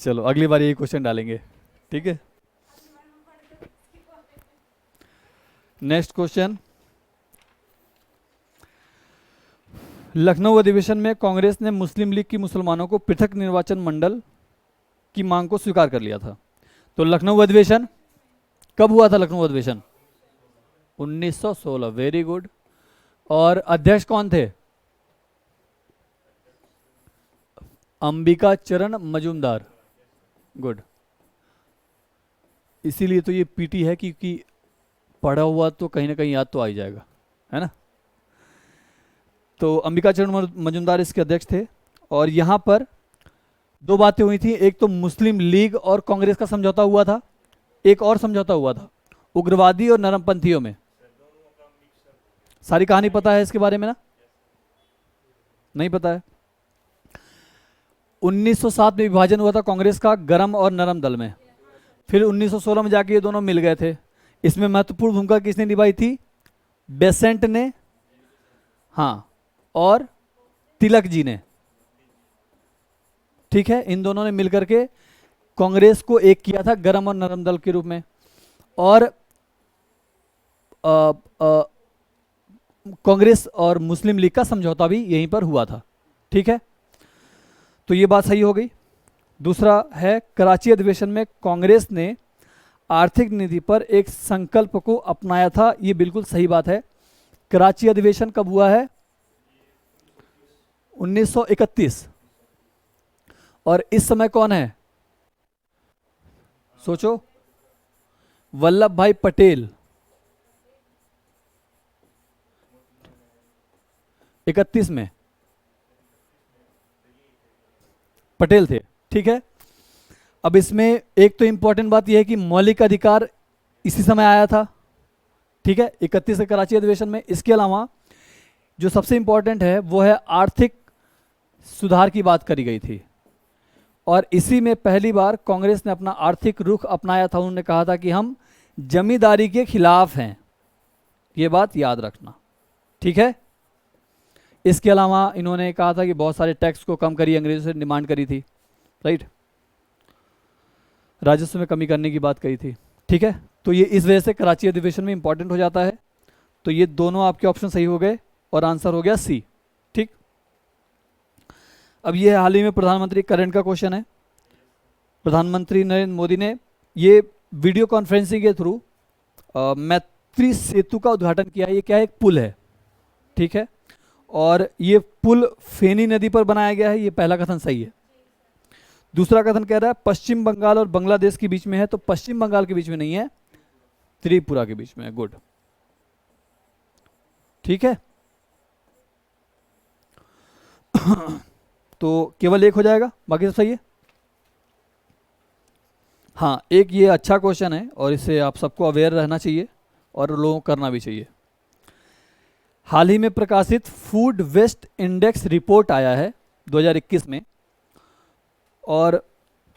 चलो अगली बार यही क्वेश्चन डालेंगे। ठीक है। नेक्स्ट क्वेश्चन, लखनऊ अधिवेशन में कांग्रेस ने मुस्लिम लीग की मुसलमानों को पृथक निर्वाचन मंडल की मांग को स्वीकार कर लिया था। तो लखनऊ अधिवेशन कब हुआ था? लखनऊ अधिवेशन 1916। Very good. और अध्यक्ष कौन थे? अंबिका चरण मजूमदार। गुड। इसीलिए तो ये पीटी है, क्योंकि पढ़ा हुआ तो कहीं ना कहीं याद तो आ ही जाएगा, है ना। तो अंबिका चरण मजूमदार इसके अध्यक्ष थे। और यहाँ पर दो बातें हुई थी, एक तो मुस्लिम लीग और कांग्रेस का समझौता हुआ था, एक और समझौता हुआ था उग्रवादी और नरमपंथियों में। सारी कहानी पता है इसके बारे में ना? नहीं पता है? 1907 में विभाजन हुआ था कांग्रेस का गरम और नरम दल में। फिर 1916 में जाके ये दोनों मिल गए थे। इसमें महत्वपूर्ण भूमिका किसने निभाई थी? बेसेंट ने, हाँ, और तिलक जी ने। ठीक है। इन दोनों ने मिलकर के कांग्रेस को एक किया था गरम और नरम दल के रूप में। और कांग्रेस और मुस्लिम लीग का समझौता भी यहीं पर हुआ था। ठीक है। तो ये बात सही हो गई। दूसरा है, कराची अधिवेशन में कांग्रेस ने आर्थिक नीति पर एक संकल्प को अपनाया था। ये बिल्कुल सही बात है। कराची अधिवेशन कब हुआ है? 1931। और इस समय कौन है? सोचो, वल्लभ भाई पटेल। 31 में पटेल थे। ठीक है। अब इसमें एक तो इंपॉर्टेंट बात यह है कि मौलिक अधिकार इसी समय आया था। ठीक है, 31 के कराची अधिवेशन में। इसके अलावा जो सबसे इंपॉर्टेंट है वो है आर्थिक सुधार की बात करी गई थी, और इसी में पहली बार कांग्रेस ने अपना आर्थिक रुख अपनाया था। उन्होंने कहा था कि हम जमींदारी के खिलाफ हैं, ये बात याद रखना। ठीक है। इसके अलावा इन्होंने कहा था कि बहुत सारे टैक्स को कम करिए, अंग्रेजों से डिमांड करी थी, राइट। राजस्व में कमी करने की बात कही थी। ठीक है। तो ये इस वजह से कराची अधिवेशन में इंपॉर्टेंट हो जाता है। तो ये दोनों आपके ऑप्शन सही हो गए और आंसर हो गया सी। ठीक। अब ये हाल ही में प्रधानमंत्री करंट का क्वेश्चन है। प्रधानमंत्री नरेंद्र मोदी ने ये वीडियो कॉन्फ्रेंसिंग के थ्रू मैत्री सेतु का उद्घाटन किया है। ये क्या है? एक पुल है। ठीक है। और ये पुल फेनी नदी पर बनाया गया है। ये पहला कथन सही है। दूसरा कथन कह रहा है पश्चिम बंगाल और बांग्लादेश के बीच में है, तो पश्चिम बंगाल के बीच में नहीं है, त्रिपुरा के बीच में है। गुड। ठीक है। तो केवल एक हो जाएगा, बाकी सब सही है। हाँ, एक ये अच्छा क्वेश्चन है और इससे आप सबको अवेयर रहना चाहिए और लोगों को करना भी चाहिए। हाल ही में प्रकाशित फूड वेस्ट इंडेक्स रिपोर्ट आया है 2021 में, और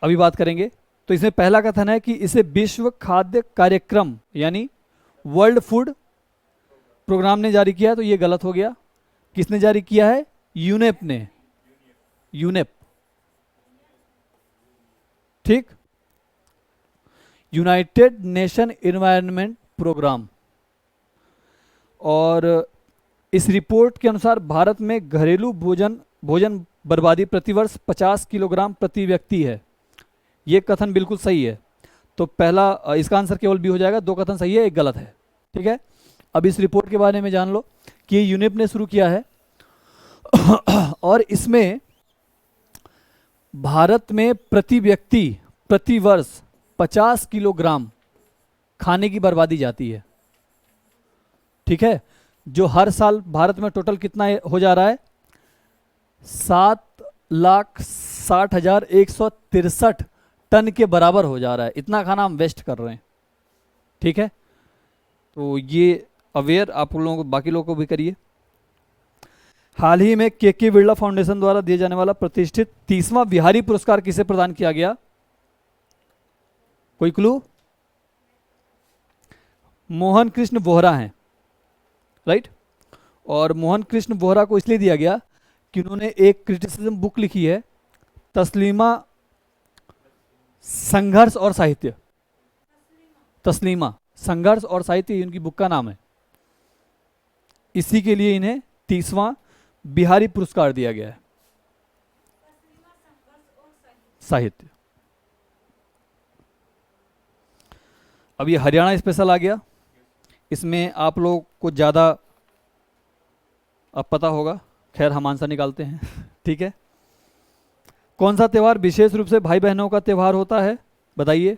अभी बात करेंगे। तो इसमें पहला कथन है कि इसे विश्व खाद्य कार्यक्रम यानी वर्ल्ड फूड प्रोग्राम ने जारी किया है, तो ये गलत हो गया। किसने जारी किया है? यूनेप ने। यूनेप। ठीक। United Nation Environment Programme. और इस रिपोर्ट के अनुसार भारत में घरेलू भोजन भोजन बर्बादी प्रतिवर्ष 50 किलोग्राम प्रति व्यक्ति है। ये कथन बिल्कुल सही है। तो पहला इसका आंसर केवल बी हो जाएगा। दो कथन सही है, एक गलत है। ठीक है, अब इस रिपोर्ट के बारे में जान लो कि ये यूनिप ने शुरू किया है और इसमें भारत में प्रति व्यक्ति प्रति वर्ष 50 किलोग्राम खाने की बर्बादी जाती है। ठीक है, जो हर साल भारत में टोटल कितना हो जा रहा है, 7,60,163 टन के बराबर हो जा रहा है। इतना खाना हम वेस्ट कर रहे हैं। ठीक है, तो ये अवेयर आप लोगों को, बाकी लोगों को भी करिए। हाल ही में के बिरला फाउंडेशन द्वारा दिए जाने वाला प्रतिष्ठित 30वां बिहारी पुरस्कार किसे प्रदान किया गया? कोई क्लू? मोहन कृष्ण वोहरा हैं, राइट। और मोहन कृष्ण वोहरा को इसलिए दिया गया कि उन्होंने एक क्रिटिसिज्म बुक लिखी है, तस्लीमा संघर्ष और साहित्य। तस्लीमा संघर्ष और साहित्य उनकी बुक का नाम है। इसी के लिए इन्हें 30वां बिहारी पुरस्कार दिया गया है, साहित्य। अब ये हरियाणा स्पेशल आ गया। इसमें आप लोग को ज़्यादा अब पता होगा, खैर हम आंसर निकालते हैं। ठीक है, कौन सा त्यौहार विशेष रूप से भाई बहनों का त्यौहार होता है? बताइए।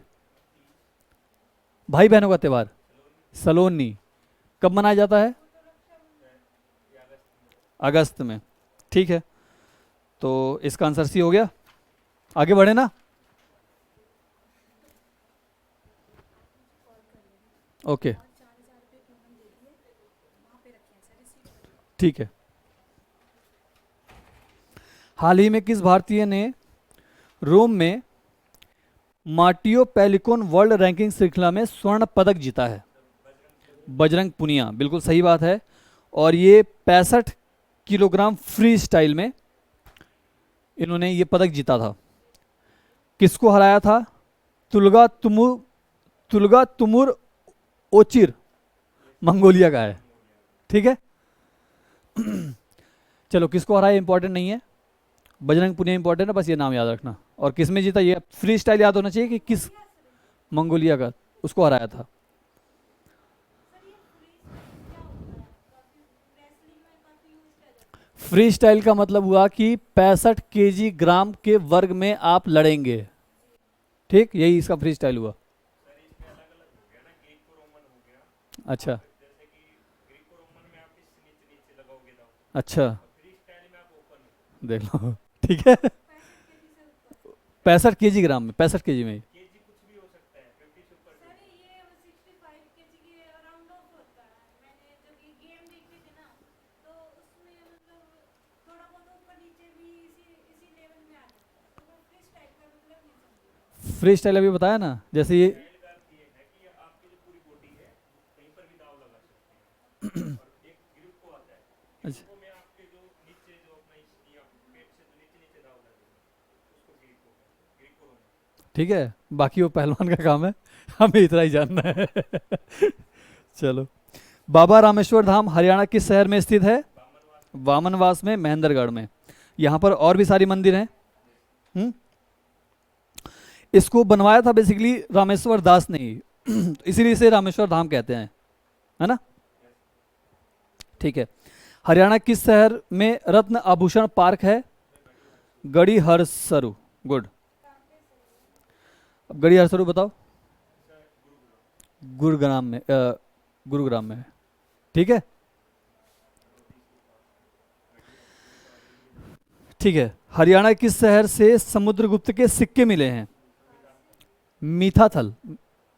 भाई बहनों का त्यौहार सलोनी कब मनाया जाता है? अगस्त में। ठीक है, तो इसका आंसर सी हो गया। आगे बढ़े ना। ओके, ठीक है। हाल ही में किस भारतीय ने रोम में मार्टियो पेलिकोन वर्ल्ड रैंकिंग श्रृंखला में स्वर्ण पदक जीता है? बजरंग पुनिया, बिल्कुल सही बात है। और ये 65 किलोग्राम फ्री स्टाइल में इन्होंने ये पदक जीता था। किसको हराया था? तुलगा तुमुर ओचिर, मंगोलिया का है। ठीक है चलो, किसको हराया इंपॉर्टेंट नहीं है, बजरंग पुनिया इंपॉर्टेंट है, बस ये नाम याद रखना। और किस में जीता, ये फ्री स्टाइल याद होना चाहिए कि किस मंगोलिया का, उसको हराया था। फ्री स्टाइल का मतलब हुआ कि 65 केजी ग्राम के वर्ग में आप लड़ेंगे। ठीक, यही इसका फ्री स्टाइल हुआ। अच्छा अच्छा, देख लो। ठीक है, 65 केजी ग्राम में, 65 केजी में। फ्री स्टाइल अभी बताया ना, जैसे ये अच्छा, ठीक है, बाकी वो पहलवान का काम है, हमें इतना ही जानना है। चलो, बाबा रामेश्वर धाम हरियाणा किस शहर में स्थित है? वामनवास में, महेंद्रगढ़ में। यहाँ पर और भी सारी मंदिर हैं। इसको बनवाया था बेसिकली रामेश्वर दास ने ही, इसीलिए इसे रामेश्वर धाम कहते हैं, है ना। ठीक है, हरियाणा किस शहर में रत्न आभूषण पार्क है? गढ़ी हरसरू, गुड। अब गढ़ी हरसरू बताओ। गुरुग्राम में, गुरुग्राम में है। ठीक है, ठीक है। हरियाणा किस शहर से समुद्रगुप्त के सिक्के मिले हैं? मीठाथल,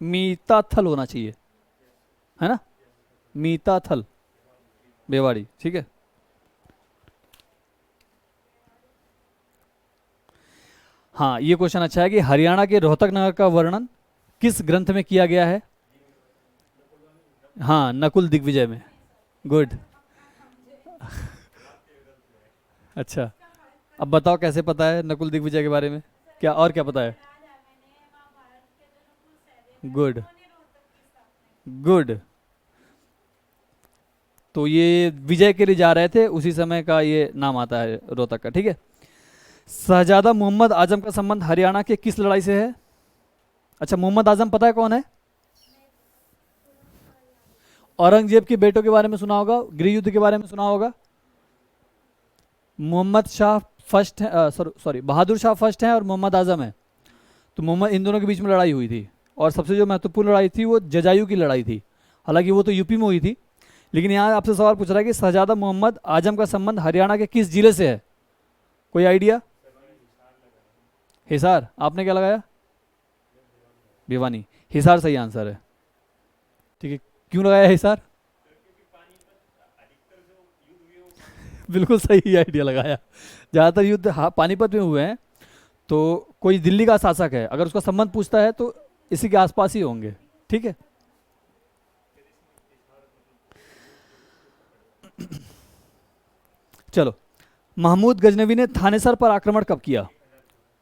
मीताथल होना चाहिए, है ना, मीताथल, बेवाड़ी। ठीक है, हाँ, ये क्वेश्चन अच्छा है कि हरियाणा के रोहतक नगर का वर्णन किस ग्रंथ में किया गया है? हाँ, नकुल दिग्विजय में, गुड। अच्छा, अब बताओ कैसे पता है नकुल दिग्विजय के बारे में, क्या और क्या पता है? गुड गुड, तो ये विजय के लिए जा रहे थे, उसी समय का ये नाम आता है रोहतक का, ठीक है। शहजादा मोहम्मद आजम का संबंध हरियाणा के किस लड़ाई से है? अच्छा, मोहम्मद आजम पता है कौन है? औरंगजेब के बेटों के बारे में सुना होगा, गृह युद्ध के बारे में सुना होगा। मोहम्मद शाह फर्स्ट है, सॉरी बहादुर शाह फर्स्ट है और मोहम्मद आजम है। तो मोहम्मद, इन दोनों के बीच में लड़ाई हुई थी, और सबसे जो महत्वपूर्ण लड़ाई थी वो जजायू की लड़ाई थी। हालांकि वो तो यूपी में हुई थी, लेकिन यहाँ आपसे सवाल पूछ रहा है कि शहजादा मोहम्मद आजम का संबंध हरियाणा के किस जिले से है? कोई आइडिया? हिसार। आपने क्या लगाया? भिवानी। हिसार सही आंसर है, ठीक है। क्यों लगाया हिसार? बिल्कुल सही आइडिया लगाया। ज़्यादातर युद्ध पानीपत में हुए हैं, तो कोई दिल्ली का शासक है, अगर उसका संबंध पूछता है तो इसी के आसपास ही होंगे, ठीक है। चलो, महमूद गजनवी ने थानेसर पर आक्रमण कब किया?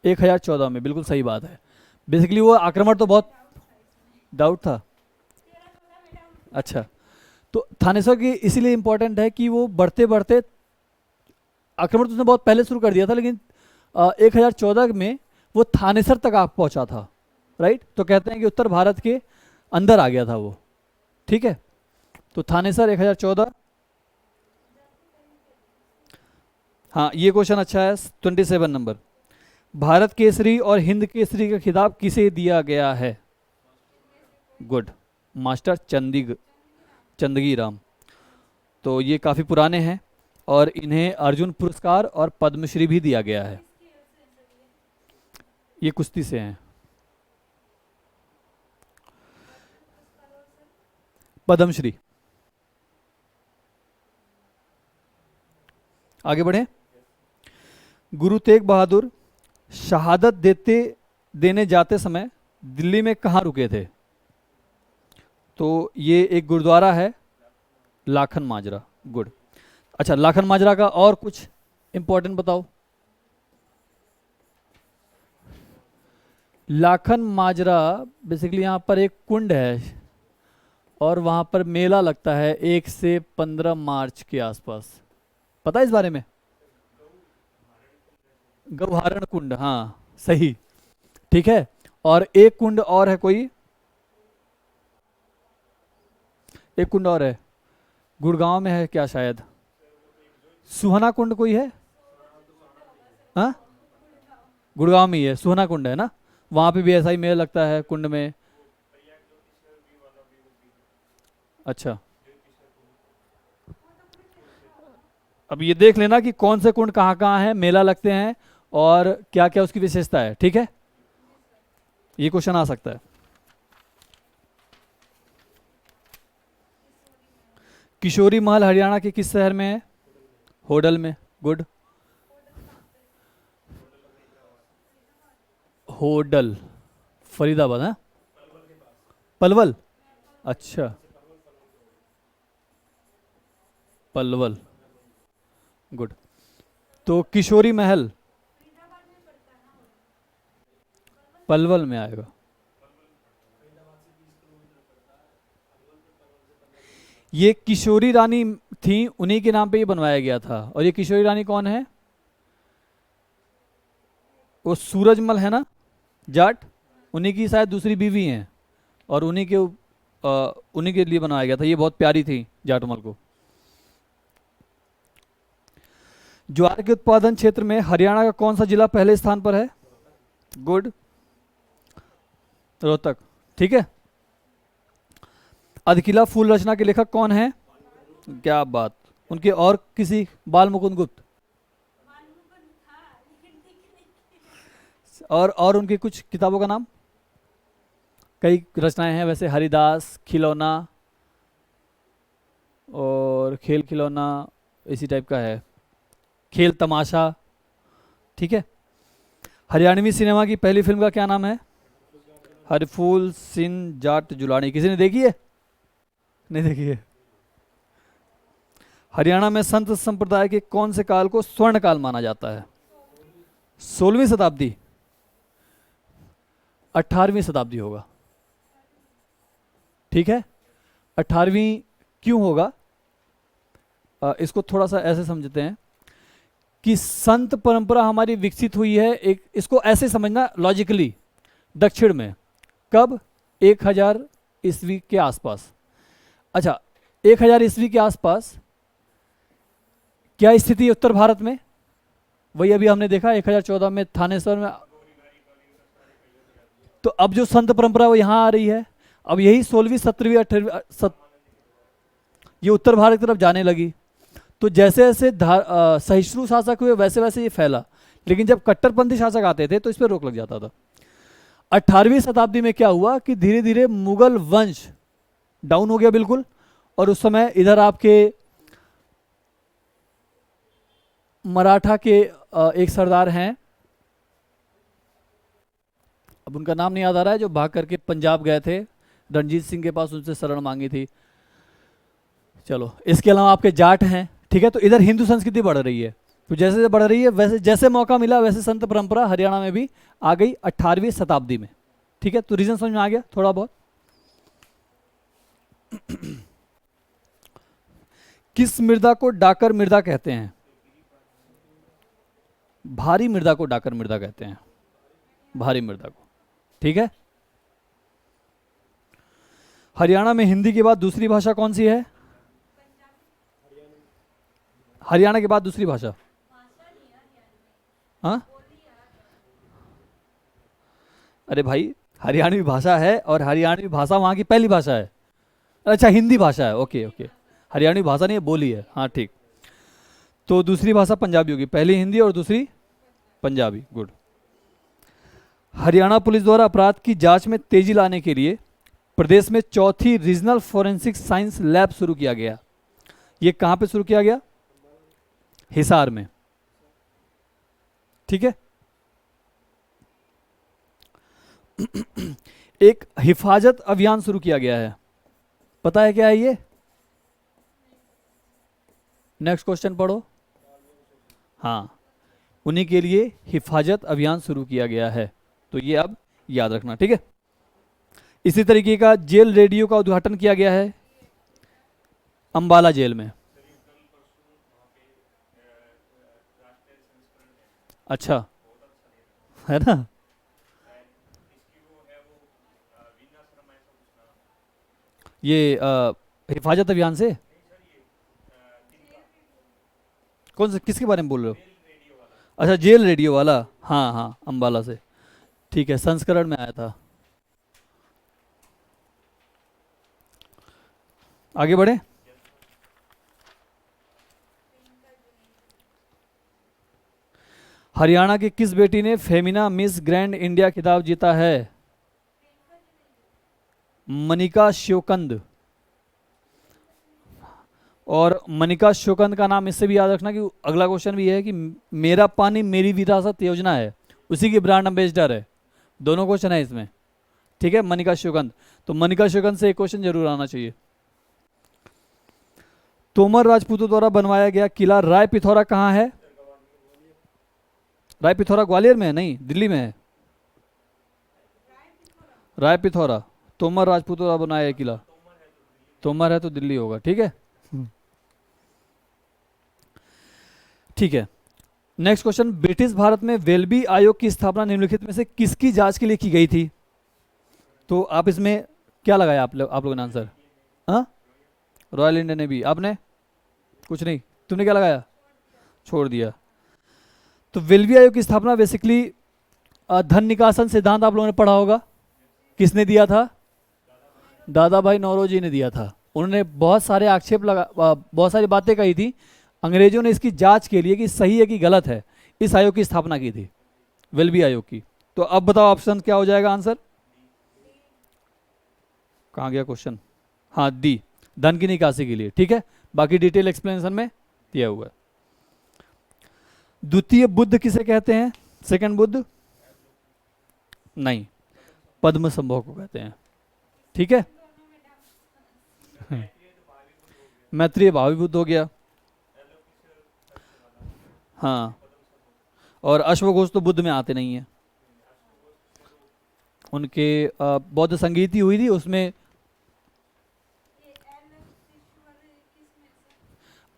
1014 में, बिल्कुल सही बात है। बेसिकली वो आक्रमण तो बहुत डाउट था। अच्छा, तो थानेसर की इसीलिए इंपॉर्टेंट है कि वो बढ़ते बढ़ते आक्रमण तो उसने बहुत पहले शुरू कर दिया था, लेकिन 1014 में वो थानेसर तक आ पहुंचा था, राइट। तो कहते हैं कि उत्तर भारत के अंदर आ गया था वो, ठीक है। तो थानेसर 1014। हाँ, ये क्वेश्चन अच्छा है, 27 नंबर। भारत केसरी और हिंद केसरी का खिताब किसे दिया गया है? Good, master Chandgi Ram. तो ये काफ़ी पुराने हैं और इन्हें अर्जुन पुरस्कार और पद्मश्री भी दिया गया है। ये कुश्ती से हैं। पद्मश्री। आगे बढ़े। गुरु तेग बहादुर शहादत देने जाते समय दिल्ली में कहाँ रुके थे? तो ये एक गुरुद्वारा है, लाखन माजरा। गुड। अच्छा, लाखन माजरा का और कुछ इंपॉर्टेंट बताओ। लाखन माजरा बेसिकली यहाँ पर एक कुंड है और वहाँ पर मेला लगता है 1 से 15 मार्च के आसपास। पता है इस बारे में? गौहारण कुंड, हाँ सही, ठीक है। और एक कुंड और है, कोई एक कुंड और है, गुड़गांव में है क्या शायद, सुहाना कुंड कोई है? हाँ, गुड़गांव में ही है, सुहाना कुंड है ना। वहाँ पे भी ऐसा ही मेला लगता है कुंड में। अच्छा, अब ये देख लेना कि कौन से कुंड कहाँ कहाँ है, मेला लगते हैं और क्या क्या उसकी विशेषता है, ठीक है। ये क्वेश्चन आ सकता है। किशोरी महल हरियाणा के किस शहर में है? होडल में। गुड। होडल फरीदाबाद है। पलवल। अच्छा, पलवल। गुड। तो किशोरी महल पलवल में आएगा। ये किशोरी रानी थी, उन्हीं के नाम पे ये बनवाया गया था। और ये किशोरी रानी कौन है? वो सूरजमल है ना, जाट, उन्हीं की शायद दूसरी बीवी हैं और उन्हीं के लिए बनाया गया था। ये बहुत प्यारी थी जाटमल को। ज्वार के उत्पादन क्षेत्र में हरियाणा का कौन सा जिला पहले स्थान पर है? गुड, रोहतक, ठीक है। अधकिला फूल रचना के लेखक कौन है? क्या बात, उनके और किसी? बाल मुकुंद गुप्त। और उनकी कुछ किताबों का नाम? कई रचनाएं हैं वैसे, हरिदास, खिलौना और खेल खिलौना, इसी टाइप का है, खेल तमाशा, ठीक है। हरियाणवी सिनेमा की पहली फिल्म का क्या नाम है? हरफूल सिंह जाट जुलानी। किसी ने देखी है? नहीं देखी है। हरियाणा में संत संप्रदाय के कौन से काल को स्वर्ण काल माना जाता है? 16वीं शताब्दी, 18वीं शताब्दी होगा, ठीक है। 18वीं क्यों होगा? इसको थोड़ा सा ऐसे समझते हैं कि संत परंपरा हमारी विकसित हुई है, एक इसको ऐसे समझना लॉजिकली, दक्षिण में कब, 1000 ईस्वी के आसपास। अच्छा, 1000 ईस्वी के आसपास क्या स्थिति है उत्तर भारत में? वही अभी हमने देखा 1014 में थानेश्वर में। तो अब जो संत परंपरा वो यहाँ आ रही है, अब यही 16वीं 17वीं 18वीं ये उत्तर भारत की तरफ जाने लगी। तो जैसे जैसे सहिष्णु शासक हुए वैसे वैसे ये फैला, लेकिन जब कट्टरपंथी शासक आते थे तो इस पर रोक लग जाता था। 18वीं शताब्दी में क्या हुआ कि धीरे धीरे मुगल वंश डाउन हो गया बिल्कुल, और उस समय इधर आपके मराठा के एक सरदार हैं, अब उनका नाम नहीं याद आ रहा है, जो भाग करके पंजाब गए थे, रणजीत सिंह के पास उनसे शरण मांगी थी। चलो, इसके अलावा आपके जाट हैं, ठीक है। तो इधर हिंदू संस्कृति बढ़ रही है, तो जैसे जैसे बढ़ रही है वैसे जैसे मौका मिला वैसे संत परंपरा हरियाणा में भी आ गई 18वीं शताब्दी में, ठीक है। तो रीजन समझ में आ गया थोड़ा बहुत। किस मृदा को डाकर मृदा कहते हैं? भारी मृदा को डाकर मृदा कहते हैं, भारी मृदा को, ठीक है। हरियाणा में हिंदी के बाद दूसरी भाषा कौन सी है? हरियाणा के बाद दूसरी भाषा? हाँ, अरे भाई, हरियाणवी भाषा है और हरियाणवी भाषा वहां की पहली भाषा है। अच्छा, हिंदी भाषा है, ओके ओके, हरियाणवी भाषा नहीं है, बोली है, हाँ ठीक। तो दूसरी भाषा पंजाबी होगी, पहली हिंदी और दूसरी पंजाबी, गुड। हरियाणा पुलिस द्वारा अपराध की जांच में तेजी लाने के लिए प्रदेश में चौथी रीजनल फोरेंसिक साइंस लैब शुरू किया गया। ये कहां पे शुरू किया गया? हिसार में, ठीक है। एक हिफाजत अभियान शुरू किया गया है, पता है क्या है ये? नेक्स्ट क्वेश्चन पढ़ो। हाँ, उन्हीं के लिए हिफाजत अभियान शुरू किया गया है, तो ये अब याद रखना, ठीक है। इसी तरीके का जेल रेडियो का उद्घाटन किया गया है अंबाला जेल में। अच्छा, है ना? ये हिफाजत अभियान से कौन से, किसके बारे में बोल रहे हो? अच्छा, जेल रेडियो वाला, हाँ हाँ, अंबाला से, ठीक है, संस्करण में आया था। आगे बढ़े। हरियाणा की किस बेटी ने फेमिना मिस ग्रैंड इंडिया खिताब जीता है? मनिका शिवकंद। और मनिका शिवकंद का नाम इससे भी याद रखना कि अगला क्वेश्चन भी है कि मेरा पानी मेरी विरासत योजना है, उसी की ब्रांड एम्बेसडर है। दोनों क्वेश्चन है इसमें, ठीक है। मनिका शिवकंद, तो मनिका शिवकंद से एक क्वेश्चन जरूर आना चाहिए। तोमर राजपूतों द्वारा बनवाया गया किला राय पिथौरा कहाँ है? राय पिथौरा ग्वालियर में है? नहीं, दिल्ली में है। राय पिथौरा तोमर राजपूतों द्वारा बनाया है किला, तोमर है तो दिल्ली होगा, ठीक है। ठीक है, नेक्स्ट क्वेश्चन। ब्रिटिश भारत में वेल्बी आयोग की स्थापना निम्नलिखित में से किसकी जांच के लिए की गई थी? तो आप इसमें क्या लगाया आप लोगों ने आंसर? हाँ, रॉयल इंडियन नेवी। आपने कुछ नहीं, तुमने क्या लगाया? छोड़ दिया। तो वेल्बी आयोग की स्थापना बेसिकली धन निकासन सिद्धांत आप लोगों ने पढ़ा होगा, किसने दिया था? दादा भाई नौरोजी ने दिया था। उन्होंने बहुत सारे आक्षेप बहुत सारी बातें कही थी, अंग्रेजों ने इसकी जांच के लिए कि सही है कि गलत है, इस आयोग की स्थापना की थी, वेल्बी आयोग की। तो अब बताओ ऑप्शन क्या हो जाएगा आंसर? कहाँ गया क्वेश्चन? हाँ, डी, धन की निकासी के लिए, ठीक है। बाकी डिटेल एक्सप्लेनेशन में दिया हुआ है। द्वितीय बुद्ध किसे कहते हैं? सेकंड बुद्ध? नहीं, पद्म संभव को कहते हैं, ठीक है। मैत्रेय भावी बुद्ध हो गया, हाँ। और अश्वघोष तो बुद्ध में आते नहीं है, उनके बौद्ध संगीत ही हुई थी, उसमें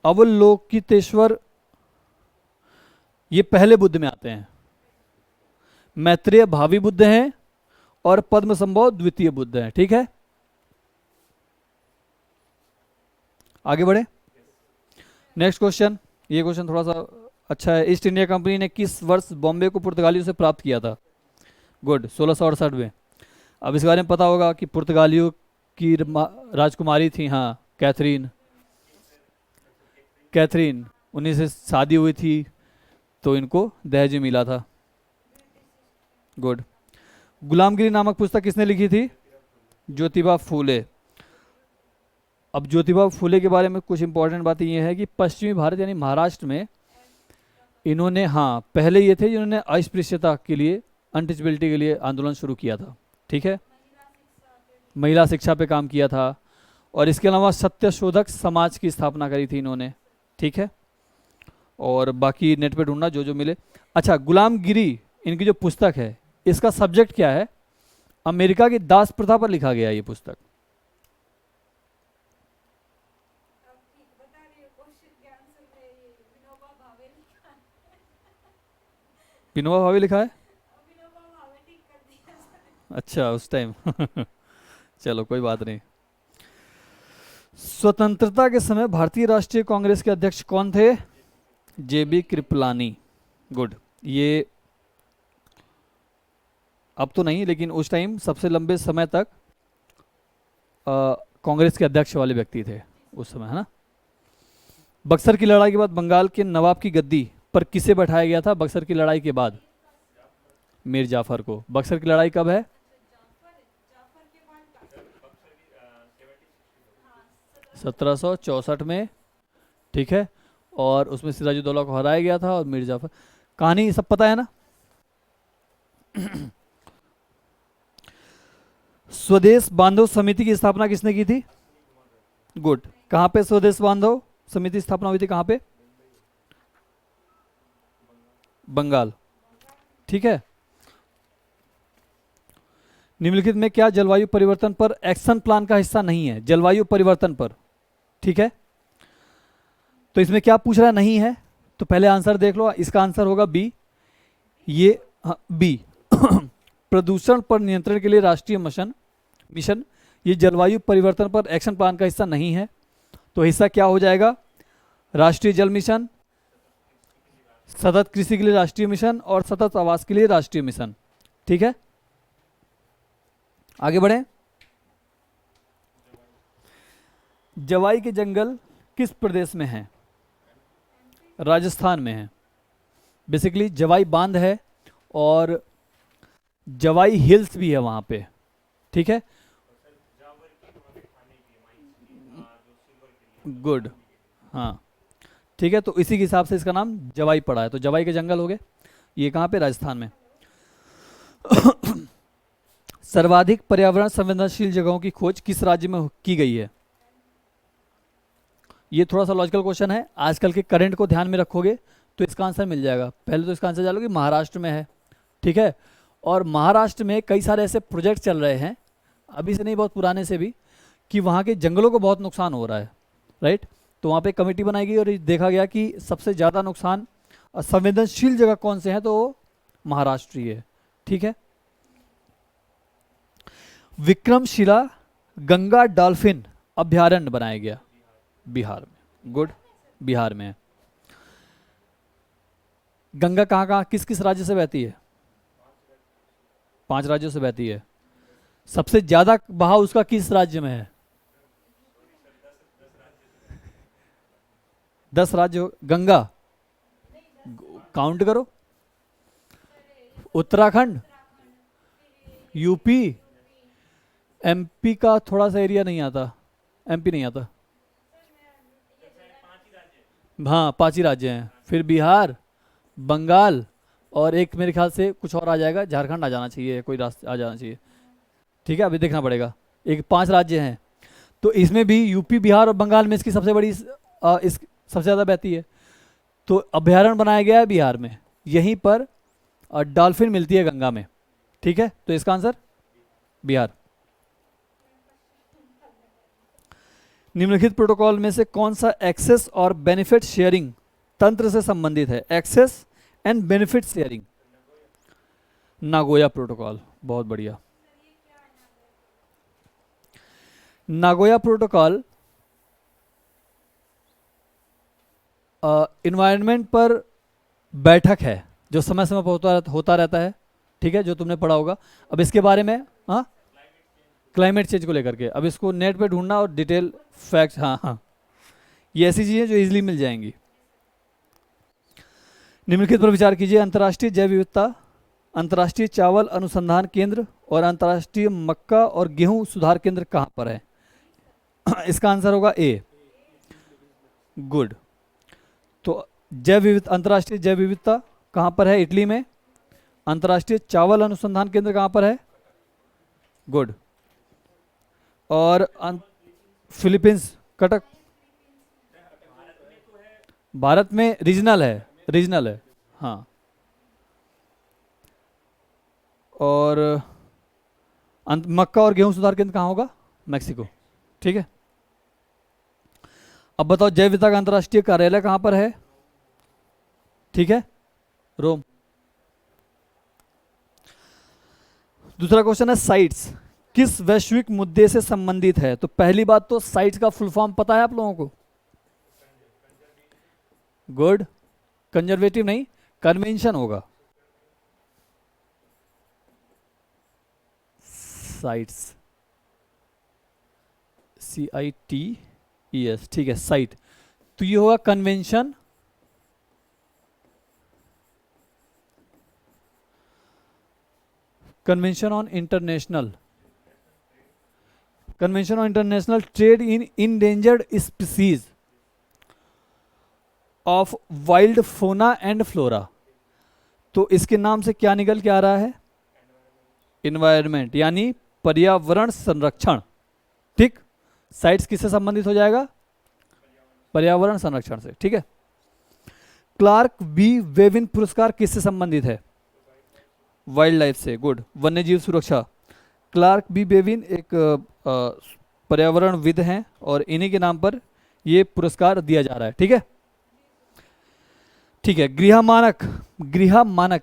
अवलोकितेश्वर ये पहले बुद्ध में आते हैं, मैत्रेय भावी बुद्ध हैं और पद्म संभव द्वितीय बुद्ध हैं। ठीक है, आगे बढ़े। नेक्स्ट क्वेश्चन, ये क्वेश्चन थोड़ा सा अच्छा है। ईस्ट इंडिया कंपनी ने किस वर्ष बॉम्बे को पुर्तगालियों से प्राप्त किया था? गुड, 1668 में। अब इस बारे में पता होगा कि पुर्तगालियों की राजकुमारी थी, हाँ, कैथरीन, उन्हीं से शादी हुई थी तो इनको दहेज मिला था। गुड। गुलामगिरी नामक पुस्तक किसने लिखी थी? ज्योतिबा फूले। अब ज्योतिबा फूले के बारे में कुछ इंपॉर्टेंट बातें ये है कि पश्चिमी भारत यानी महाराष्ट्र में इन्होंने, हाँ, पहले ये थे जिन्होंने अस्पृश्यता के लिए, अनटचबिलिटी के लिए आंदोलन शुरू किया था। ठीक है, महिला शिक्षा पे काम किया था और इसके अलावा सत्यशोधक समाज की स्थापना करी थी इन्होंने। ठीक है, और बाकी नेट पे ढूंढना जो जो मिले। अच्छा, गुलामगिरी इनकी जो पुस्तक है इसका सब्जेक्ट क्या है? अमेरिका की दास प्रथा पर लिखा गया है ये पुस्तक। विनोबा भावे लिखा है? अच्छा, उस टाइम चलो कोई बात नहीं। स्वतंत्रता के समय भारतीय राष्ट्रीय कांग्रेस के अध्यक्ष कौन थे? जेबी कृपलानी। गुड। ये अब तो नहीं, लेकिन उस टाइम सबसे लंबे समय तक कांग्रेस के अध्यक्ष वाले व्यक्ति थे उस समय, है ना। बक्सर की लड़ाई के बाद बंगाल के नवाब की गद्दी पर किसे बैठाया गया था? बक्सर की लड़ाई के बाद मीर जाफर को। बक्सर की लड़ाई कब है? 1764 में। ठीक है, और उसमें सिराजुद्दौला को हराया गया था और मीर जाफर। कहानी सब पता है ना। स्वदेश बांधव समिति की स्थापना किसने की थी? गुड। कहाँ पे स्वदेश बांधव समिति स्थापना हुई थी? कहाँ पे? बंगाल। ठीक है। निम्नलिखित में क्या जलवायु परिवर्तन पर एक्शन प्लान का हिस्सा नहीं है? जलवायु परिवर्तन पर। ठीक है, तो इसमें क्या पूछ रहा नहीं है? तो पहले आंसर देख लो, इसका आंसर होगा बी। ये बी प्रदूषण पर नियंत्रण के लिए राष्ट्रीय मिशन ये जलवायु परिवर्तन पर एक्शन प्लान का हिस्सा नहीं है। तो हिस्सा क्या हो जाएगा? राष्ट्रीय जल मिशन, सतत कृषि के लिए राष्ट्रीय मिशन और सतत आवास के लिए राष्ट्रीय मिशन। ठीक है, आगे बढ़े। जवाई के जंगल किस प्रदेश में है? राजस्थान में है। बेसिकली जवाई बांध है और जवाई हिल्स भी है वहां पे। ठीक है, गुड, हाँ, ठीक है। तो इसी के हिसाब से इसका नाम जवाई पड़ा है। तो जवाई के जंगल हो गए, ये कहाँ पे? राजस्थान में। सर्वाधिक पर्यावरण संवेदनशील जगहों की खोज किस राज्य में की गई है? ये थोड़ा सा लॉजिकल क्वेश्चन है। आजकल के करंट को ध्यान में रखोगे तो इसका आंसर मिल जाएगा। पहले तो इसका आंसर जान लो कि महाराष्ट्र में है। ठीक है, और महाराष्ट्र में कई सारे ऐसे प्रोजेक्ट चल रहे हैं, अभी से नहीं, बहुत पुराने से भी, कि वहाँ के जंगलों को बहुत नुकसान हो रहा है। राइट, तो वहाँ पे कमेटी बनाई गई और देखा गया कि सबसे ज़्यादा नुकसान संवेदनशील जगह कौन से हैं, तो वो महाराष्ट्र ही है। ठीक है, विक्रमशिला गंगा डॉल्फिन अभ्यारण्य बनाया गया बिहार में। गुड, बिहार में है। गंगा कहाँ कहाँ किस किस राज्य से बहती है? 5 राज्यों से बहती है। सबसे ज्यादा बहाव उसका किस राज्य में है? 10 राज्य। गंगा काउंट करो। उत्तराखंड, यूपी, एमपी का थोड़ा सा एरिया नहीं आता, एमपी नहीं आता। हाँ, 5 ही राज्य हैं। फिर बिहार, बंगाल और एक मेरे ख्याल से कुछ और आ जाएगा, झारखंड आ जाना चाहिए, कोई रास्ता आ जाना चाहिए। ठीक है, अभी देखना पड़ेगा। एक 5 राज्य हैं, तो इसमें भी यूपी, बिहार और बंगाल में इसकी सबसे बड़ी सबसे ज़्यादा बहती है। तो अभ्यारण्य बनाया गया है बिहार में, यहीं पर डॉल्फिन मिलती है गंगा में। ठीक है, तो इसका आंसर बिहार। निम्नलिखित प्रोटोकॉल में से कौन सा एक्सेस और बेनिफिट शेयरिंग तंत्र से संबंधित है? Access and benefit sharing, Nagoya Protocol. बहुत बढ़िया। नागोया प्रोटोकॉल इन्वायरमेंट पर बैठक है जो समय समय पर होता रहता है, ठीक है, जो तुमने पढ़ा होगा। अब इसके बारे में, हाँ, क्लाइमेट चेंज को लेकर के, अब इसको नेट पे ढूंढना और डिटेल फैक्ट, हाँ हाँ, ये ऐसी चीज़ें जो इजीली मिल जाएंगी। निम्नलिखित पर विचार कीजिए। अंतर्राष्ट्रीय जैव विविधता, अंतर्राष्ट्रीय चावल अनुसंधान केंद्र और अंतर्राष्ट्रीय मक्का और गेहूं सुधार केंद्र कहाँ पर है? इसका आंसर होगा ए। गुड। तो अंतर्राष्ट्रीय जैव विविधता कहाँ पर है? इटली में। अंतर्राष्ट्रीय चावल अनुसंधान केंद्र कहाँ पर है? गुड। और फिलीपींस, कटक। भारत में रीजनल है, रीजनल है, हाँ। और मक्का और गेहूं सुधार केंद्र कहाँ होगा? मैक्सिको, ठीक है। अब बताओ जैव विविधता का अंतर्राष्ट्रीय कार्यालय कहाँ पर है? ठीक है, रोम। दूसरा क्वेश्चन है साइट्स किस वैश्विक मुद्दे से संबंधित है? तो पहली बात तो साइट्स का फुल फॉर्म पता है आप लोगों को? गुड। कंजर्वेटिव नहीं, कन्वेंशन होगा। साइट्स, CITES, ठीक है, साइट। तो ये होगा convention on international trade in endangered species of wild फोना एंड फ्लोरा। तो इसके नाम से क्या निकल के आ रहा है? इन्वायरमेंट, यानी पर्यावरण संरक्षण, ठीक। साइट्स किससे संबंधित हो जाएगा? पर्यावरण संरक्षण से, ठीक है। क्लार्क बी वेविन पुरस्कार किससे संबंधित है? वाइल्ड लाइफ से, गुड। वन्यजीव सुरक्षा, क्लार्क बी बेविन एक पर्यावरणविद हैं और इन्हीं के नाम पर ये पुरस्कार दिया जा रहा है, ठीक है। ठीक है, गृह मानक,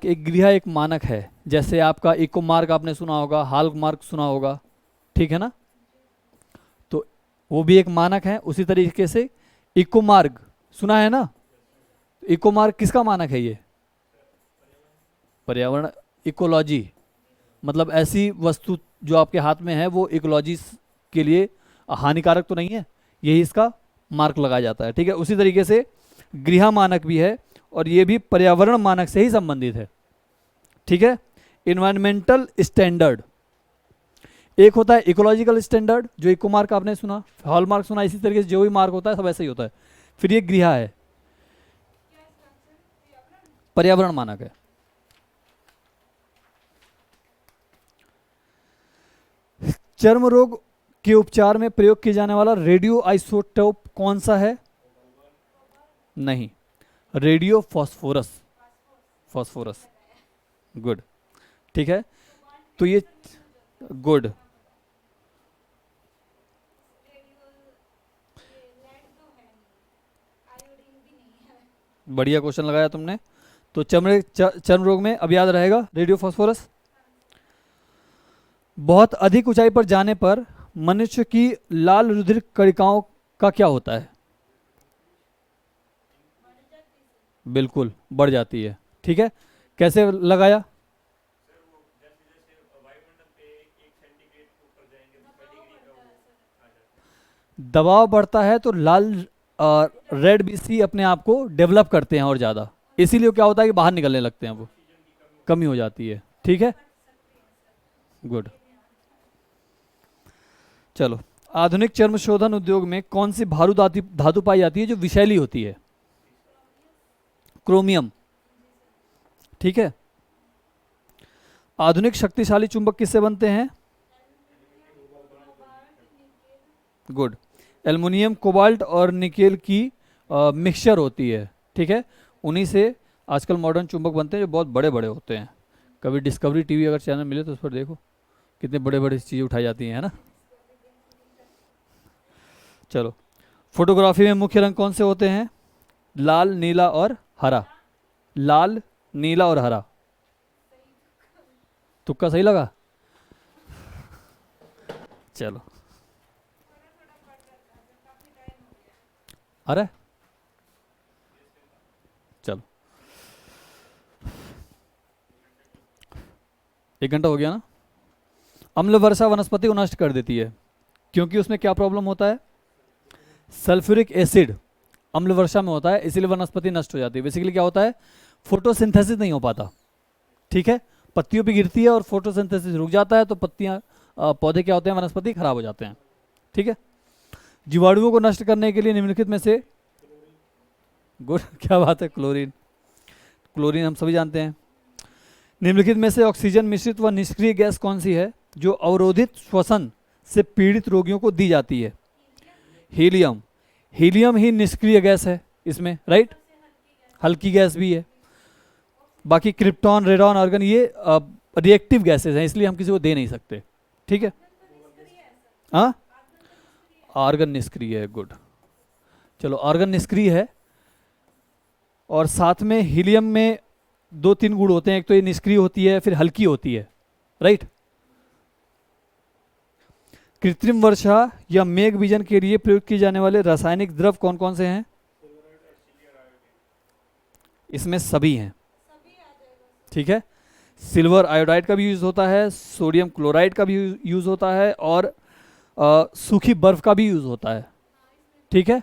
एक मानक है। जैसे आपका इको मार्क आपने सुना होगा, हाल मार्क सुना होगा, ठीक है ना, तो वो भी एक मानक है। उसी तरीके से इको मार्ग सुना है ना? इको मार्ग किसका मानक है? ये पर्यावरण, इकोलॉजी, मतलब ऐसी वस्तु जो आपके हाथ में है वो इकोलॉजी के लिए हानिकारक तो नहीं है, यही इसका मार्क लगाया जाता है, ठीक है। उसी तरीके से गृह मानक भी है और ये भी पर्यावरण मानक से ही संबंधित है, ठीक है। इन्वायरमेंटल स्टैंडर्ड, एक होता है इकोलॉजिकल स्टैंडर्ड, जो इको मार्क आपने सुना, हॉल मार्क सुना, इसी तरीके से जो भी मार्क होता है सब ऐसा ही होता है। फिर ये गृह है, पर्यावरण मानक है। चर्म रोग के उपचार में प्रयोग किया जाने वाला रेडियो आइसोटोप कौन सा है? नहीं, रेडियो फॉस्फोरस, गुड, ठीक है। तो ये गुड, बढ़िया क्वेश्चन लगाया तुमने। तो चर्म रोग में अब याद रहेगा रेडियो फॉस्फोरस। बहुत अधिक ऊंचाई पर जाने पर मनुष्य की लाल रुधिर कणिकाओं का क्या होता है? बिल्कुल बढ़ जाती है, ठीक है। कैसे लगाया? दबाव बढ़ता है तो लाल रेड बीसी अपने आप को डेवलप करते हैं और ज़्यादा, इसीलिए क्या होता है कि बाहर निकलने लगते हैं, वो कमी हो जाती है, ठीक है, गुड। चलो, आधुनिक चर्म शोधन उद्योग में कौन सी भारू धातु पाई जाती है जो विषैली होती है? क्रोमियम, ठीक है। आधुनिक शक्तिशाली चुंबक किससे बनते हैं? गुड। एल्युमिनियम, कोबाल्ट और निकेल की मिक्सचर होती है, ठीक है। उन्हीं से आजकल मॉडर्न चुंबक बनते हैं जो बहुत बड़े बड़े होते हैं। कभी डिस्कवरी टीवी अगर चैनल मिले तो उस पर देखो कितने बड़े बड़े चीज़ें उठाई जाती हैं, है ना। चलो, फोटोग्राफी में मुख्य रंग कौन से होते हैं? लाल, नीला और हरा। लाल, नीला और हरा। तुक्का सही लगा? चलो, अरे चलो, 1 घंटा हो गया ना। अम्ल वर्षा वनस्पति को नष्ट कर देती है, क्योंकि उसमें क्या प्रॉब्लम होता है? सल्फ्यूरिक एसिड अम्ल वर्षा में होता है, इसीलिए वनस्पति नष्ट हो जाती है। बेसिकली क्या होता है? फोटोसिंथेसिस नहीं हो पाता, ठीक है। पत्तियों पे गिरती है और फोटोसिंथेसिस रुक जाता है, तो पत्तियां पौधे क्या होते हैं? वनस्पति खराब हो जाते हैं, ठीक है। जीवाणुओं को नष्ट करने के लिए निम्नलिखित में से गुड क्या बात है, क्लोरीन। क्लोरीन हम सभी जानते हैं। निम्नलिखित में से ऑक्सीजन मिश्रित व निष्क्रिय गैस कौन सी है जो अवरोधित श्वसन से पीड़ित रोगियों को दी जाती है? हीलियम। हीलियम ही निष्क्रिय गैस है इसमें, राइट। हल्की गैस भी है। बाकी क्रिप्टॉन, रेडॉन, आर्गन ये रिएक्टिव गैसेस हैं, इसलिए हम किसी को दे नहीं सकते, ठीक है। हाँ, आर्गन निष्क्रिय है, गुड। चलो, आर्गन निष्क्रिय है और साथ में हीलियम में 2-3 गुण होते हैं। एक तो ये निष्क्रिय होती है, फिर हल्की होती है, राइट। कृत्रिम वर्षा या मेघ बीजन के लिए प्रयोग किए जाने वाले रासायनिक द्रव कौन कौन से हैं? इसमें सभी हैं, ठीक है। सिल्वर आयोडाइड का भी यूज होता है, सोडियम क्लोराइड का भी यूज होता है और सूखी बर्फ का भी यूज होता है, ठीक है।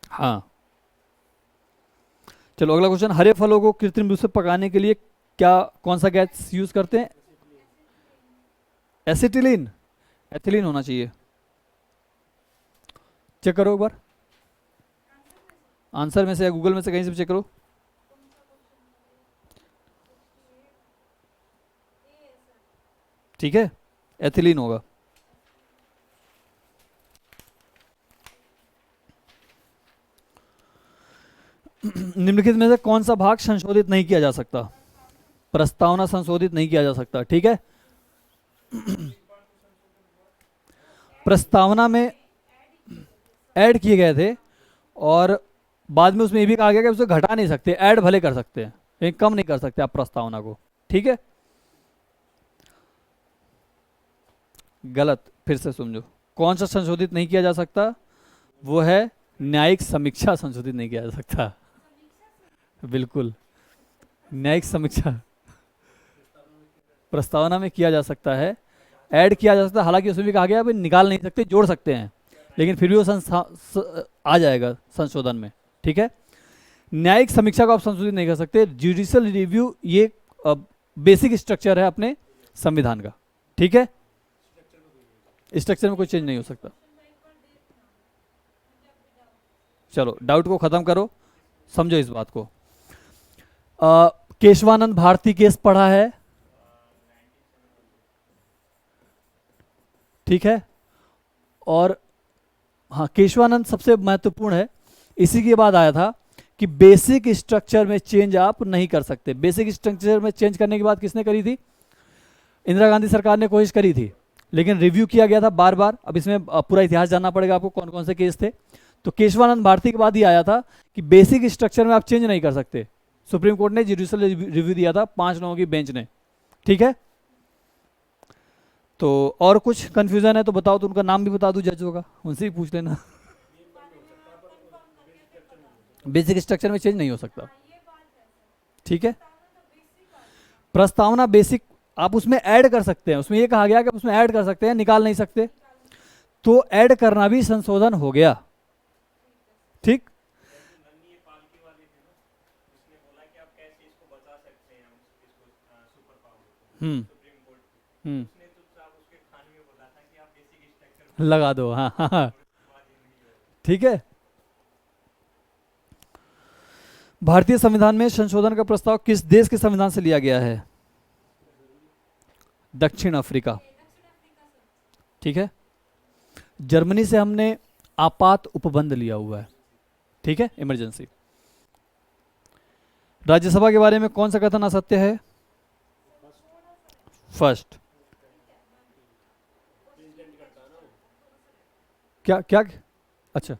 हाँ, चलो अगला क्वेश्चन। हरे फलों को कृत्रिम रूप से पकाने के लिए कौन सा गैस यूज करते हैं? एसिटिलीन। एथिलीन होना चाहिए। चेक करो एक बार, आंसर में से या गूगल में से कहीं से भी चेक करो। ठीक है, एथिलीन होगा। निम्नलिखित में से कौन सा भाग संशोधित नहीं किया जा सकता? प्रस्तावना संशोधित नहीं किया जा सकता, ठीक है। प्रस्तावना में ऐड किए गए थे और बाद में उसमें ये भी कहा गया कि उसे घटा नहीं सकते, ऐड भले कर सकते हैं लेकिन कम नहीं कर सकते आप प्रस्तावना को, ठीक है। गलत, फिर से समझो। कौन सा संशोधित नहीं किया जा सकता? वो है न्यायिक समीक्षा संशोधित नहीं किया जा सकता। बिल्कुल, न्यायिक समीक्षा प्रस्तावना में किया जा सकता है, ऐड किया जा सकता है। हालांकि उसमें भी कहा गया भाई निकाल नहीं सकते, जोड़ सकते हैं, लेकिन फिर भी वो आ जाएगा संशोधन में, ठीक है। न्यायिक समीक्षा को आप संशोधित नहीं कर सकते। जुडिशियल रिव्यू ये बेसिक स्ट्रक्चर है अपने संविधान का, ठीक है। स्ट्रक्चर में कोई चेंज नहीं हो सकता। चलो, डाउट को खत्म करो, समझो इस बात को। केशवानंद भारती केस पढ़ा है, ठीक है। और हाँ, केशवानंद सबसे महत्वपूर्ण है। इसी के बाद आया था कि बेसिक स्ट्रक्चर में चेंज आप नहीं कर सकते। बेसिक स्ट्रक्चर में चेंज करने की बात किसने करी थी? इंदिरा गांधी सरकार ने कोशिश करी थी, लेकिन रिव्यू किया गया था बार बार। अब इसमें पूरा इतिहास जानना पड़ेगा आपको, कौन कौन से केस थे। तो केशवानंद भारती के बाद ही आया था कि बेसिक स्ट्रक्चर में आप चेंज नहीं कर सकते। सुप्रीम कोर्ट ने जुडिशियल रिव्यू दिया था 5 लोगों की बेंच ने, ठीक है। तो और कुछ कंफ्यूजन है तो बताओ, तो उनका नाम भी बता दूं जज होगा, उनसे ही पूछ लेना। बेसिक स्ट्रक्चर में चेंज नहीं हो सकता, ठीक है। प्रस्तावना बेसिक आप उसमें ऐड कर सकते हैं, उसमें ये कहा गया कि उसमें ऐड कर सकते हैं, निकाल नहीं सकते। तो ऐड करना भी संशोधन हो गया, ठीक। लगा दो, हाँ हाँ हाँ, ठीक है। भारतीय संविधान में संशोधन का प्रस्ताव किस देश के संविधान से लिया गया है? दक्षिण अफ्रीका, ठीक है। जर्मनी से हमने आपात उपबंध लिया हुआ है, ठीक है, इमरजेंसी। राज्यसभा के बारे में कौन सा कथन असत्य है? फर्स्ट, क्या क्या? अच्छा,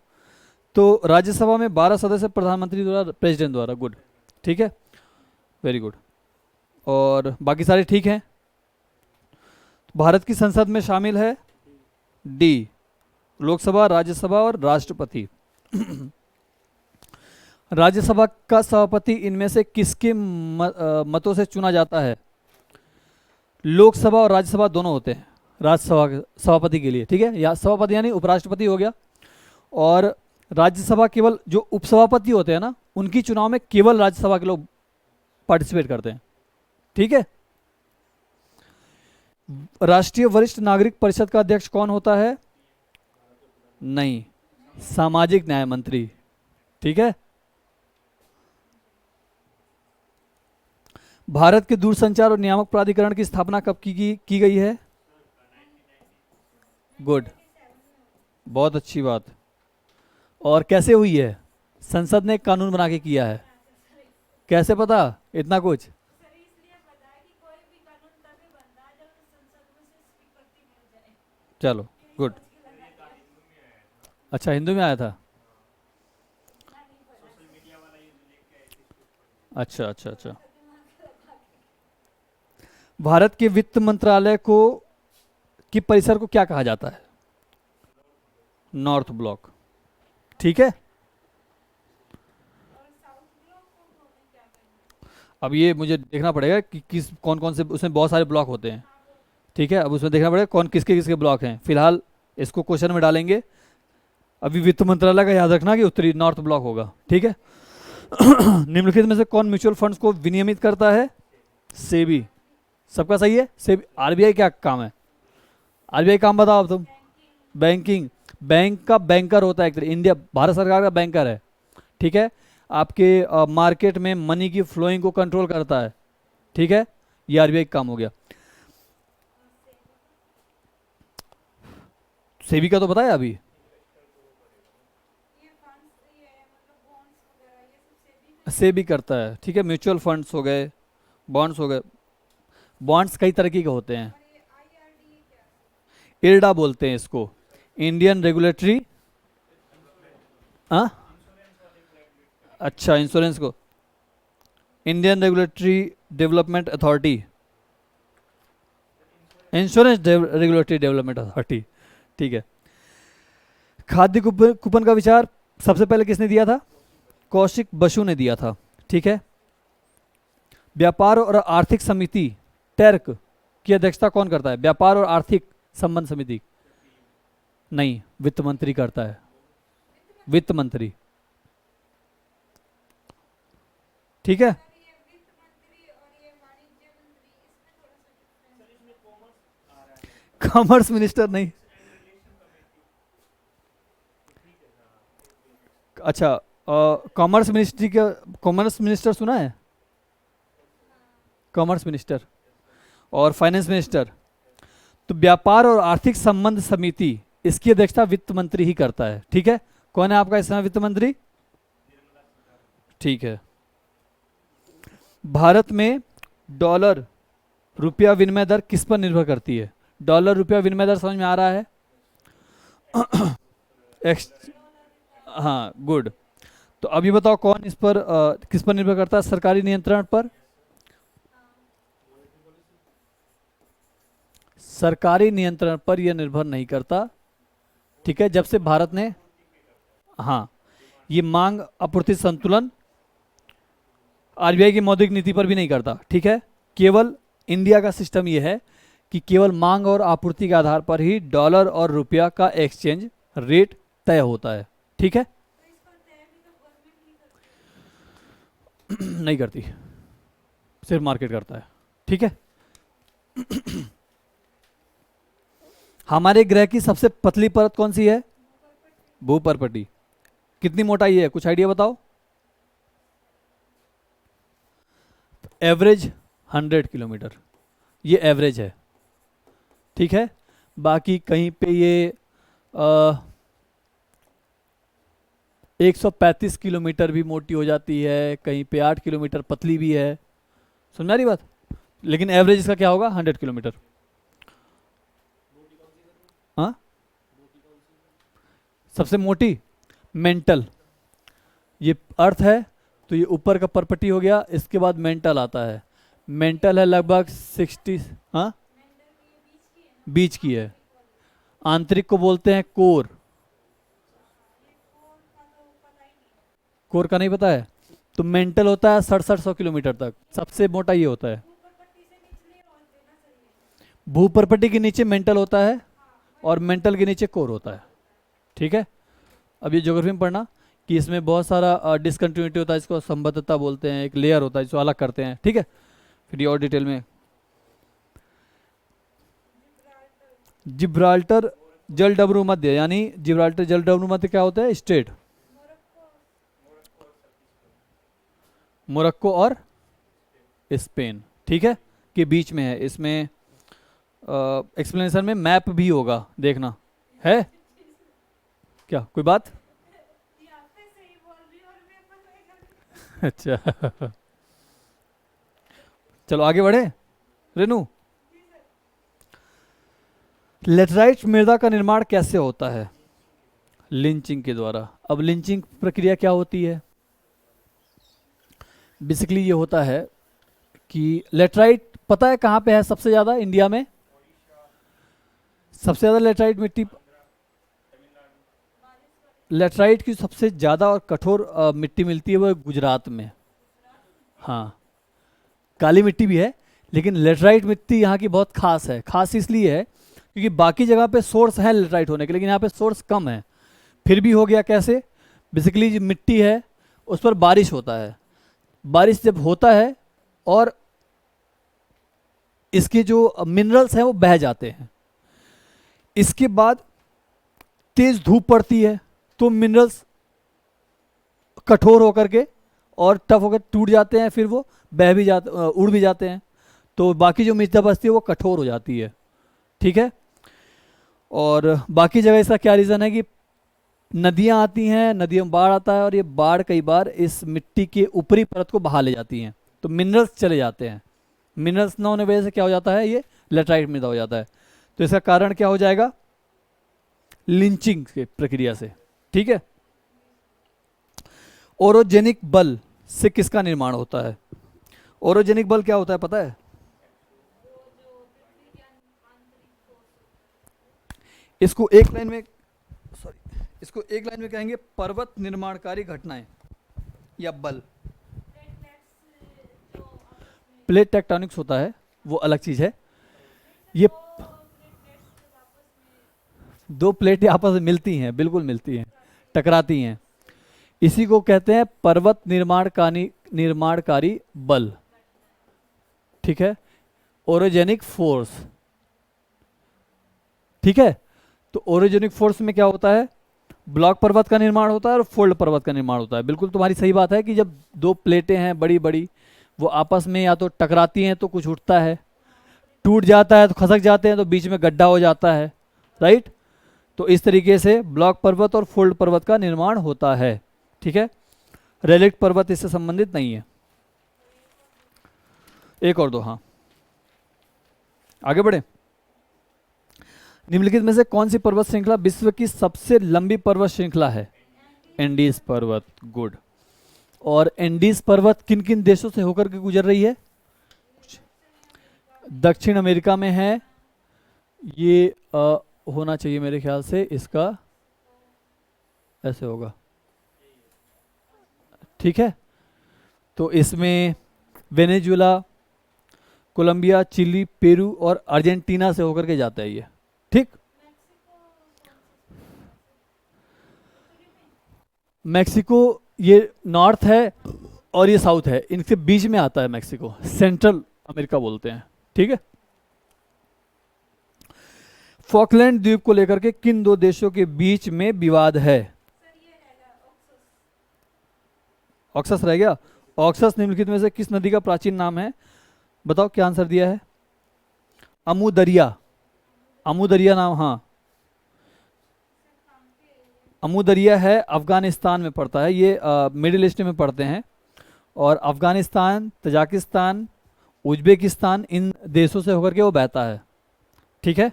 तो राज्यसभा में 12 सदस्य प्रधानमंत्री द्वारा, प्रेसिडेंट द्वारा। गुड, ठीक है, वेरी गुड। और बाकी सारे ठीक हैं। भारत की संसद में शामिल है डी, लोकसभा, राज्यसभा और राष्ट्रपति। राज्यसभा का सभापति इनमें से किसके मतों से चुना जाता है? लोकसभा और राज्यसभा दोनों होते हैं राज्यसभा के सभापति के लिए, ठीक है, या सभापति यानी उपराष्ट्रपति हो गया। और राज्यसभा केवल जो उपसभापति होते हैं ना, उनकी चुनाव में केवल राज्यसभा के लोग पार्टिसिपेट करते हैं, ठीक है। राष्ट्रीय वरिष्ठ नागरिक परिषद का अध्यक्ष कौन होता है? नहीं, सामाजिक न्याय मंत्री, ठीक है। भारत के दूरसंचार और नियामक प्राधिकरण की स्थापना कब की गई है? गुड, बहुत अच्छी बात। और कैसे हुई है? संसद ने एक कानून बना के किया है। कैसे पता इतना कुछ? चलो गुड। अच्छा, हिंदू में आया था। अच्छा अच्छा अच्छा। भारत के वित्त मंत्रालय को की परिसर को क्या कहा जाता है? नॉर्थ ब्लॉक, ठीक है। अब ये मुझे देखना पड़ेगा कि किस कौन कौन से, उसमें बहुत सारे ब्लॉक होते हैं, ठीक है। अब उसमें देखना पड़ेगा कौन किसके किसके ब्लॉक हैं। फिलहाल इसको क्वेश्चन में डालेंगे। अभी वित्त मंत्रालय का याद रखना कि उत्तरी नॉर्थ ब्लॉक होगा, ठीक है। निम्नलिखित में से कौन म्यूचुअल फंड्स को विनियमित करता है? सेबी। सबका सही है। सेबी। आरबीआई क्या काम है? आरबीआई काम बताओ अब तुम। बैंकिंग। बैंक का बैंकर होता है एक तरह, इंडिया भारत सरकार का बैंकर है, ठीक है। आपके मार्केट में मनी की फ्लोइंग को कंट्रोल करता है, ठीक है। ये आरबीआई का काम हो गया। सेबी का तो बताया अभी। सेबी करता है, ठीक है। म्यूचुअल फंड्स हो गए, बॉन्ड्स हो गए। बॉन्ड्स कई तरह के होते हैं। इरडा बोलते हैं इसको, इंडियन रेगुलेटरी। हाँ, अच्छा, इंश्योरेंस को Indian regulatory development authority, insurance regulatory development authority, ठीक है। खाद्य कूपन का विचार सबसे पहले किसने दिया था? कौशिक बसु ने दिया था, ठीक है। व्यापार और आर्थिक समिति टैर्क की अध्यक्षता कौन करता है? व्यापार और आर्थिक संबंध समिति। नहीं, वित्त मंत्री करता है, वित्त मंत्री, ठीक है। कॉमर्स मिनिस्टर नहीं। अच्छा, कॉमर्स मिनिस्ट्री का, कॉमर्स मिनिस्टर सुना है? कॉमर्स मिनिस्टर और फाइनेंस मिनिस्टर। तो व्यापार और आर्थिक संबंध समिति, इसकी अध्यक्षता वित्त मंत्री ही करता है, ठीक है। कौन है आपका इस समय वित्त मंत्री? ठीक है। भारत में डॉलर रुपया विनिमय दर किस पर निर्भर करती है? डॉलर रुपया विनिमय दर समझ में आ रहा है? हाँ, गुड। तो अभी बताओ कौन इस पर किस पर निर्भर करता है? सरकारी नियंत्रण पर। सरकारी नियंत्रण पर यह निर्भर नहीं करता, ठीक है। जब से भारत ने, हाँ, ये मांग आपूर्ति संतुलन आरबीआई की मौद्रिक नीति पर भी नहीं करता, ठीक है। केवल इंडिया का सिस्टम ये है कि केवल मांग और आपूर्ति के आधार पर ही डॉलर और रुपया का एक्सचेंज रेट तय होता है, ठीक है। नहीं करती, सिर्फ मार्केट करता है, ठीक है। हमारे ग्रह की सबसे पतली परत कौन सी है? भूपर्पटी। कितनी मोटाई है, कुछ आइडिया बताओ? एवरेज 100 किलोमीटर, ये एवरेज है, ठीक है। बाकी कहीं पे ये 135 किलोमीटर भी मोटी हो जाती है, कहीं पे 8 किलोमीटर पतली भी है, समझा रही बात। लेकिन एवरेज इसका क्या होगा? 100 किलोमीटर। हाँ, सबसे मोटी मेंटल, ये अर्थ है तो ये ऊपर का परपटी हो गया, इसके बाद मेंटल आता है। मेंटल है लगभग 60, हाँ बीच की है। आंतरिक को बोलते हैं कोर। कोर का नहीं पता है? तो मेंटल होता है 6700 किलोमीटर तक, सबसे मोटा ये होता है। भूपर्पटी के नीचे मेंटल होता है और मेंटल के नीचे कोर होता है। ठीक है, अब ये ज्योग्राफी में पढ़ना कि इसमें बहुत सारा डिसकंटिन्यूटी होता है, इसको संबद्धता बोलते हैं, एक लेयर होता है जिसको अलग करते हैं। ठीक है, फिर ये और डिटेल में। जिब्राल्टर जलडमरू मध्य, यानी जिब्राल्टर जलडमरू मध्य क्या होता है? स्टेट। मोरक्को और स्पेन, ठीक है, के बीच में है। इसमें एक्सप्लेनेशन में मैप भी होगा, देखना है क्या कोई बात? अच्छा चलो आगे बढ़े। रेनू, लेटराइट मृदा का निर्माण कैसे होता है? लिंचिंग के द्वारा। अब लिंचिंग प्रक्रिया क्या होती है? बेसिकली ये होता है कि लेटराइट पता है कहाँ पे है सबसे ज़्यादा इंडिया में? सबसे ज़्यादा लेटराइट मिट्टी, लेटराइट की सबसे ज़्यादा और कठोर मिट्टी मिलती है वो गुजरात में। हाँ, काली मिट्टी भी है लेकिन लेटराइट मिट्टी यहाँ की बहुत खास है। खास इसलिए है क्योंकि बाकी जगह पे सोर्स है लेटराइट होने के, लेकिन यहाँ पे सोर्स कम है। फिर भी हो गया कैसे? बेसिकली जो मिट्टी है उस पर बारिश होता है। बारिश जब होता है और इसके जो मिनरल्स हैं वो बह जाते हैं, इसके बाद तेज धूप पड़ती है तो मिनरल्स कठोर होकर के और टफ होकर टूट जाते हैं, फिर वो बह भी जाते, उड़ भी जाते हैं, तो बाकी जो मृदा बचती है वो कठोर हो जाती है। ठीक है, और बाकी जगह इसका क्या रीज़न है कि नदियाँ आती हैं, नदियों में बाढ़ आता है और ये बाढ़ कई बार इस मिट्टी के ऊपरी परत को बहा ले जाती हैं, तो मिनरल्स चले जाते हैं। मिनरल्स न होने वजह से क्या हो जाता है? ये लेटराइट मृदा हो जाता है। तो इसका कारण क्या हो जाएगा? लिंचिंग की प्रक्रिया से। ठीक है, ओरोजेनिक बल से किसका निर्माण होता है? ओरोजेनिक बल क्या होता है पता है? इसको एक लाइन में, सॉरी, इसको एक लाइन में कहेंगे पर्वत निर्माणकारी घटनाएं या बल। प्लेट टेक्टोनिक्स होता है वो अलग चीज है। ये दो प्लेटें आपस में मिलती हैं, बिल्कुल मिलती हैं, टकराती हैं, इसी को कहते हैं पर्वत निर्माणकारी बल। ठीक है, ओरोजेनिक फोर्स। ठीक है, तो ओरोजेनिक फोर्स में क्या होता है? ब्लॉक पर्वत का निर्माण होता है और फोल्ड पर्वत का निर्माण होता है। बिल्कुल तुम्हारी सही बात है कि जब दो प्लेटें हैं बड़ी बड़ी, वो आपस में या तो टकराती हैं तो कुछ उठता है, टूट जाता है तो खसक जाते हैं तो बीच में गड्ढा हो जाता है, राइट? तो इस तरीके से ब्लॉक पर्वत और फोल्ड पर्वत का निर्माण होता है। ठीक है, रेलिक्ट पर्वत इससे संबंधित नहीं है। एक और दो, हाँ आगे बढ़े। निम्नलिखित में से कौन सी पर्वत श्रृंखला विश्व की सबसे लंबी पर्वत श्रृंखला है? एंडीज पर्वत, गुड। और एंडीज पर्वत किन किन देशों से होकर के गुजर रही है? दक्षिण अमेरिका में है ये, होना चाहिए मेरे ख्याल से, इसका ऐसे होगा। ठीक है, तो इसमें वेनेजुएला, कोलंबिया, चिली, पेरू और अर्जेंटीना से होकर के जाता है ये। ठीक, मैक्सिको ये नॉर्थ है और ये साउथ है, इनके बीच में आता है मैक्सिको, सेंट्रल अमेरिका बोलते हैं। ठीक है, फॉकलैंड द्वीप को लेकर के किन दो देशों के बीच में विवाद है? ऑक्सस रह गया। ऑक्सस निम्नलिखित में से किस नदी का प्राचीन नाम है? बताओ क्या आंसर दिया है? अमू दरिया। अमू दरिया नाम, हाँ अमू दरिया है, अफगानिस्तान में पड़ता है ये, मिडिल ईस्ट में पड़ते हैं, और अफगानिस्तान, तजाकिस्तान, उज्बेकिस्तान, इन देशों से होकर के वो बहता है। ठीक है,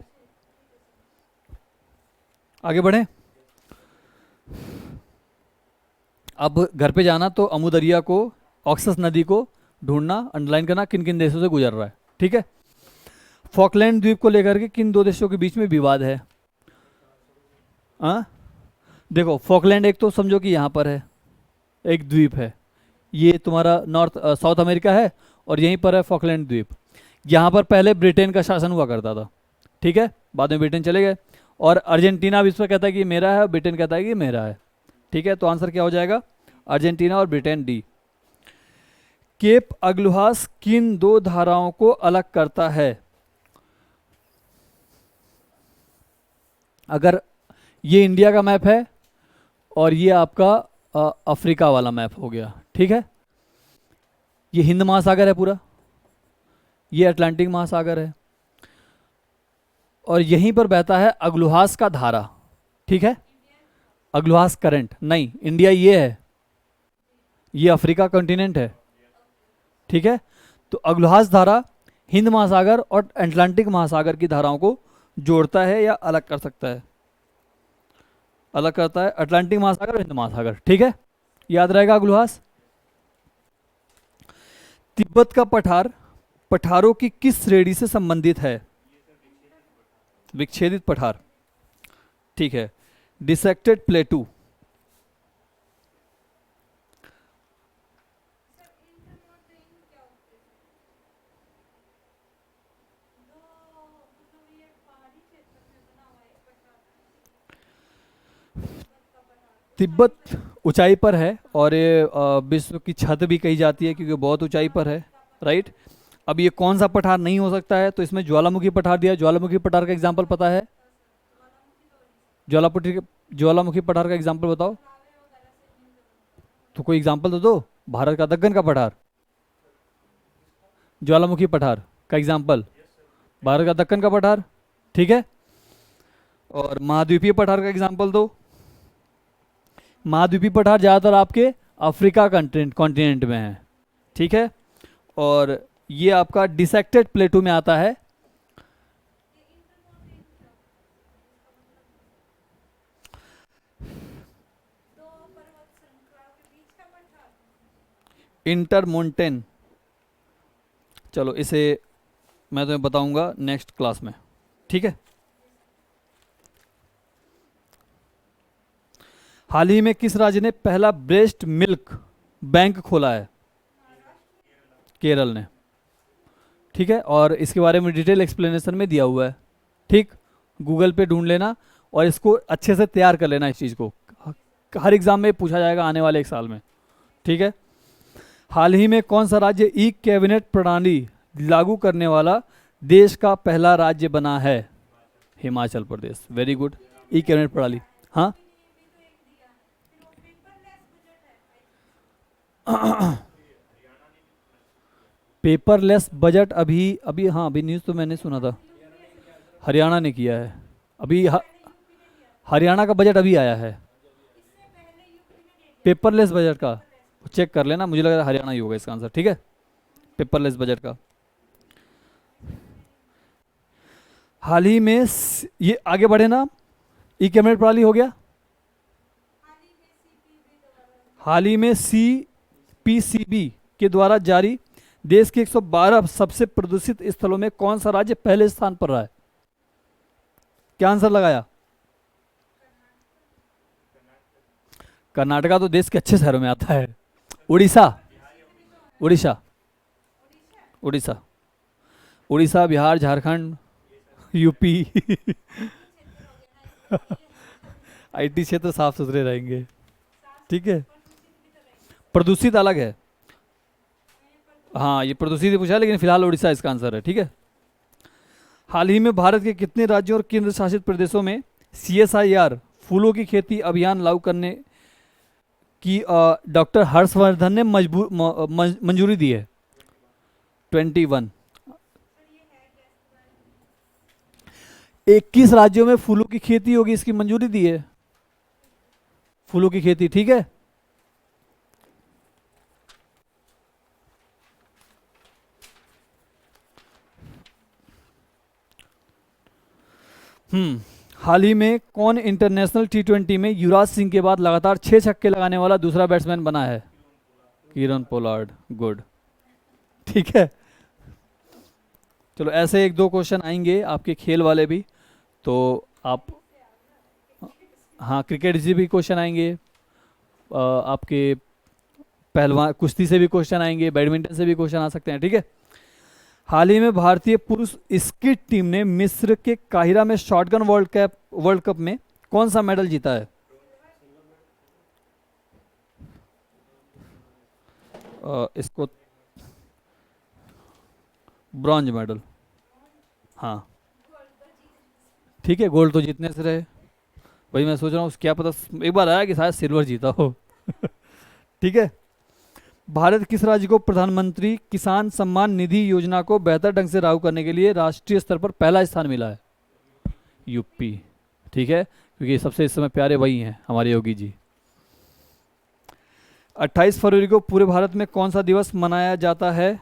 आगे बढ़ें। अब घर पे जाना तो अमू दरिया को, ऑक्सस नदी को ढूंढना, अंडरलाइन करना किन किन देशों से गुजर रहा है, ठीक है। फॉकलैंड द्वीप को लेकर के किन दो देशों के बीच में विवाद है? हाँ, देखो फॉकलैंड एक तो समझो कि यहाँ पर है, एक द्वीप है, ये तुम्हारा नॉर्थ साउथ अमेरिका है, और यहीं पर है फॉकलैंड द्वीप। यहाँ पर पहले ब्रिटेन का शासन हुआ करता था, ठीक है, बाद में ब्रिटेन चले गए, और अर्जेंटीना भी इस पर कहता है कि ये मेरा है, और ब्रिटेन कहता है कि ये मेरा है, ठीक है। तो आंसर क्या हो जाएगा? अर्जेंटीना और ब्रिटेन, डी। केप अग्लुहास किन दो धाराओं को अलग करता है? अगर ये इंडिया का मैप है और ये आपका अफ्रीका वाला मैप हो गया, ठीक है, ये हिंद महासागर है पूरा, ये अटलांटिक महासागर है, और यहीं पर बहता है अग्लुहास का धारा, ठीक है। अग्लुहास करंट नहीं, इंडिया ये है, ये अफ्रीका कॉन्टिनेंट है, ठीक है। तो अग्लुहास धारा हिंद महासागर और अटलांटिक महासागर की धाराओं को जोड़ता है या अलग कर सकता है? अलग करता है, अटलांटिक महासागर और हिंद महासागर, ठीक है, याद रहेगा अग्लुहास। तिब्बत का पठार पठारों की किस श्रेणी से संबंधित है? विच्छेदित पठार, ठीक है। डिसेक्टेड प्लेटू, तिब्बत ऊंचाई पर है, और ये विश्व की छत भी कही जाती है क्योंकि बहुत ऊंचाई पर है, राइट। अब ये कौन सा पठार नहीं हो सकता है? तो इसमें ज्वालामुखी पठार दिया, ज्वालामुखी पठार का एग्जांपल पता है? ज्वालामुखी पठार का एग्जांपल बताओ, तो कोई एग्जांपल तो दो। भारत का दक्कन का पठार, ज्वालामुखी पठार का एग्जांपल, भारत का दक्कन का पठार, ठीक है। और महाद्वीपीय पठार का एग्जांपल दो। महाद्वीपीय पठार ज़्यादातर आपके अफ्रीका कॉन्टिनेंट में है, ठीक है। और ये आपका डिसेक्टेड प्लेटू में आता है। इंटरमोंटेन, चलो इसे मैं तुम्हें बताऊंगा नेक्स्ट क्लास में, ठीक है। हाल ही में किस राज्य ने पहला ब्रेस्ट मिल्क बैंक खोला है? केरल ने, ठीक है। और इसके बारे में डिटेल एक्सप्लेनेशन में दिया हुआ है, ठीक, गूगल पे ढूंढ लेना और इसको अच्छे से तैयार कर लेना। इस चीज़ को हर एग्जाम में पूछा जाएगा आने वाले एक साल में, ठीक है। हाल ही में कौन सा राज्य ई कैबिनेट प्रणाली लागू करने वाला देश का पहला राज्य बना है? Himachal Pradesh, very good, e cabinet प्रणाली। हाँ पेपरलेस बजट अभी अभी, हाँ अभी न्यूज़ तो मैंने सुना था, हरियाणा ने किया है अभी, हरियाणा का बजट अभी आया है पेपरलेस बजट का, चेक कर लेना, मुझे लग रहा है हरियाणा ही होगा इसका आंसर, ठीक है, पेपरलेस बजट का। हाल ही में ये आगे बढ़े ना, ई कैबिनेट प्रणाली हो गया, हाल ही में CPCB के द्वारा जारी देश के 112 सबसे प्रदूषित स्थलों में कौन सा राज्य पहले स्थान पर रहा है? क्या आंसर लगाया? कर्नाटका तो देश के अच्छे शहरों में आता है। उड़ीसा, उड़ीसा, उड़ीसा, उड़ीसा, बिहार, झारखंड, यूपी IT क्षेत्र साफ सुथरे रहेंगे, ठीक है। प्रदूषित अलग है, हाँ ये प्रदूषित ही पूछा है, लेकिन फिलहाल उड़ीसा इसका आंसर है, ठीक है। हाल ही में भारत के कितने राज्यों और केंद्र शासित प्रदेशों में CSIR फूलों की खेती अभियान लागू करने की डॉक्टर हर्षवर्धन ने मंजूरी दी है? 21। 21 राज्यों में फूलों की खेती होगी, इसकी मंजूरी दी है, फूलों की खेती, ठीक है। हाल ही में कौन इंटरनेशनल टी20 में युवराज सिंह के बाद लगातार 6 छक्के लगाने वाला दूसरा बैट्समैन बना है? Kieron Pollard. गुड, ठीक है। चलो ऐसे एक दो क्वेश्चन आएंगे आपके खेल वाले भी, तो आप, हाँ क्रिकेट से भी क्वेश्चन आएंगे, आपके पहलवान कुश्ती से भी क्वेश्चन आएंगे, बैडमिंटन से भी क्वेश्चन आ सकते हैं, ठीक है। हाल ही में भारतीय पुरुष स्कीट टीम ने मिस्र के काहिरा में शॉटगन वर्ल्ड कप में कौन सा मेडल जीता है? इसको ब्रॉन्ज मेडल, हाँ ठीक है, गोल्ड तो जीतने से रहे। वही मैं सोच रहा हूँ क्या पता एक बार आया कि शायद सिल्वर जीता हो। ठीक है। भारत किस राज्य को प्रधानमंत्री किसान सम्मान निधि योजना को बेहतर ढंग से लागू करने के लिए राष्ट्रीय स्तर पर पहला स्थान मिला है? यूपी, ठीक है, क्योंकि सबसे इस समय प्यारे वही हैं हमारे योगी जी। 28 फरवरी को पूरे भारत में कौन सा दिवस मनाया जाता है?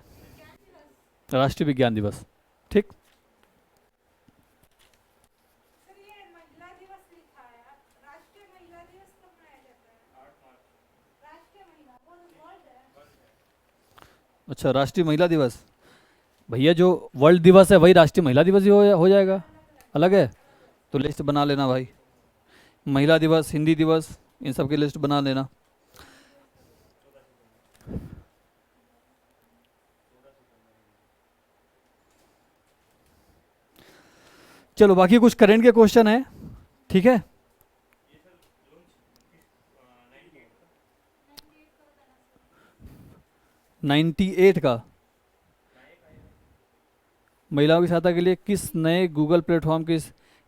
राष्ट्रीय विज्ञान दिवस, ठीक। अच्छा, राष्ट्रीय महिला दिवस, भैया जो वर्ल्ड दिवस है वही राष्ट्रीय महिला दिवस ही हो जाएगा, अलग है तो लिस्ट बना लेना भाई, महिला दिवस, हिंदी दिवस, इन सब की लिस्ट बना लेना। चलो बाकी कुछ करंट के क्वेश्चन है, ठीक है। 98 का महिलाओं की सहायता के लिए किस नए गूगल प्लेटफॉर्म की,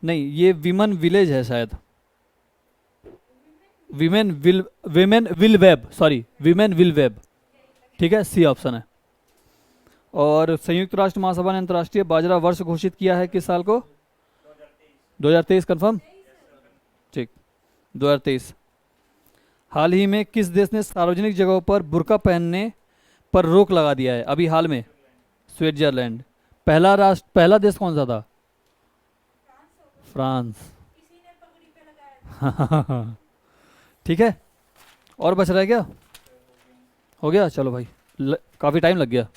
नहीं ये विमेन विलेज है शायद, women will web, sorry women will web, ठीक है, सी ऑप्शन है। और संयुक्त राष्ट्र महासभा ने अंतर्राष्ट्रीय बाजरा वर्ष घोषित किया है किस साल को? 2023 कंफर्म, ठीक, 2023। हाल ही में किस देश ने सार्वजनिक जगहों पर बुर्का पहनने पर रोक लगा दिया है अभी हाल में? स्विट्जरलैंड। पहला देश कौन सा था? फ्रांस। ठीक है, और बच रहा है क्या? हो गया, चलो भाई, काफ़ी टाइम लग गया।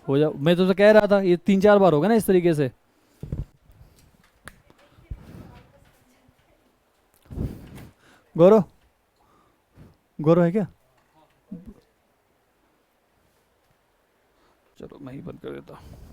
हो जा, मैं तो कह रहा था ये 3-4 बार होगा ना इस तरीके से। गौरव, गौरव है क्या? चलो मैं ही बंद कर देता हूँ।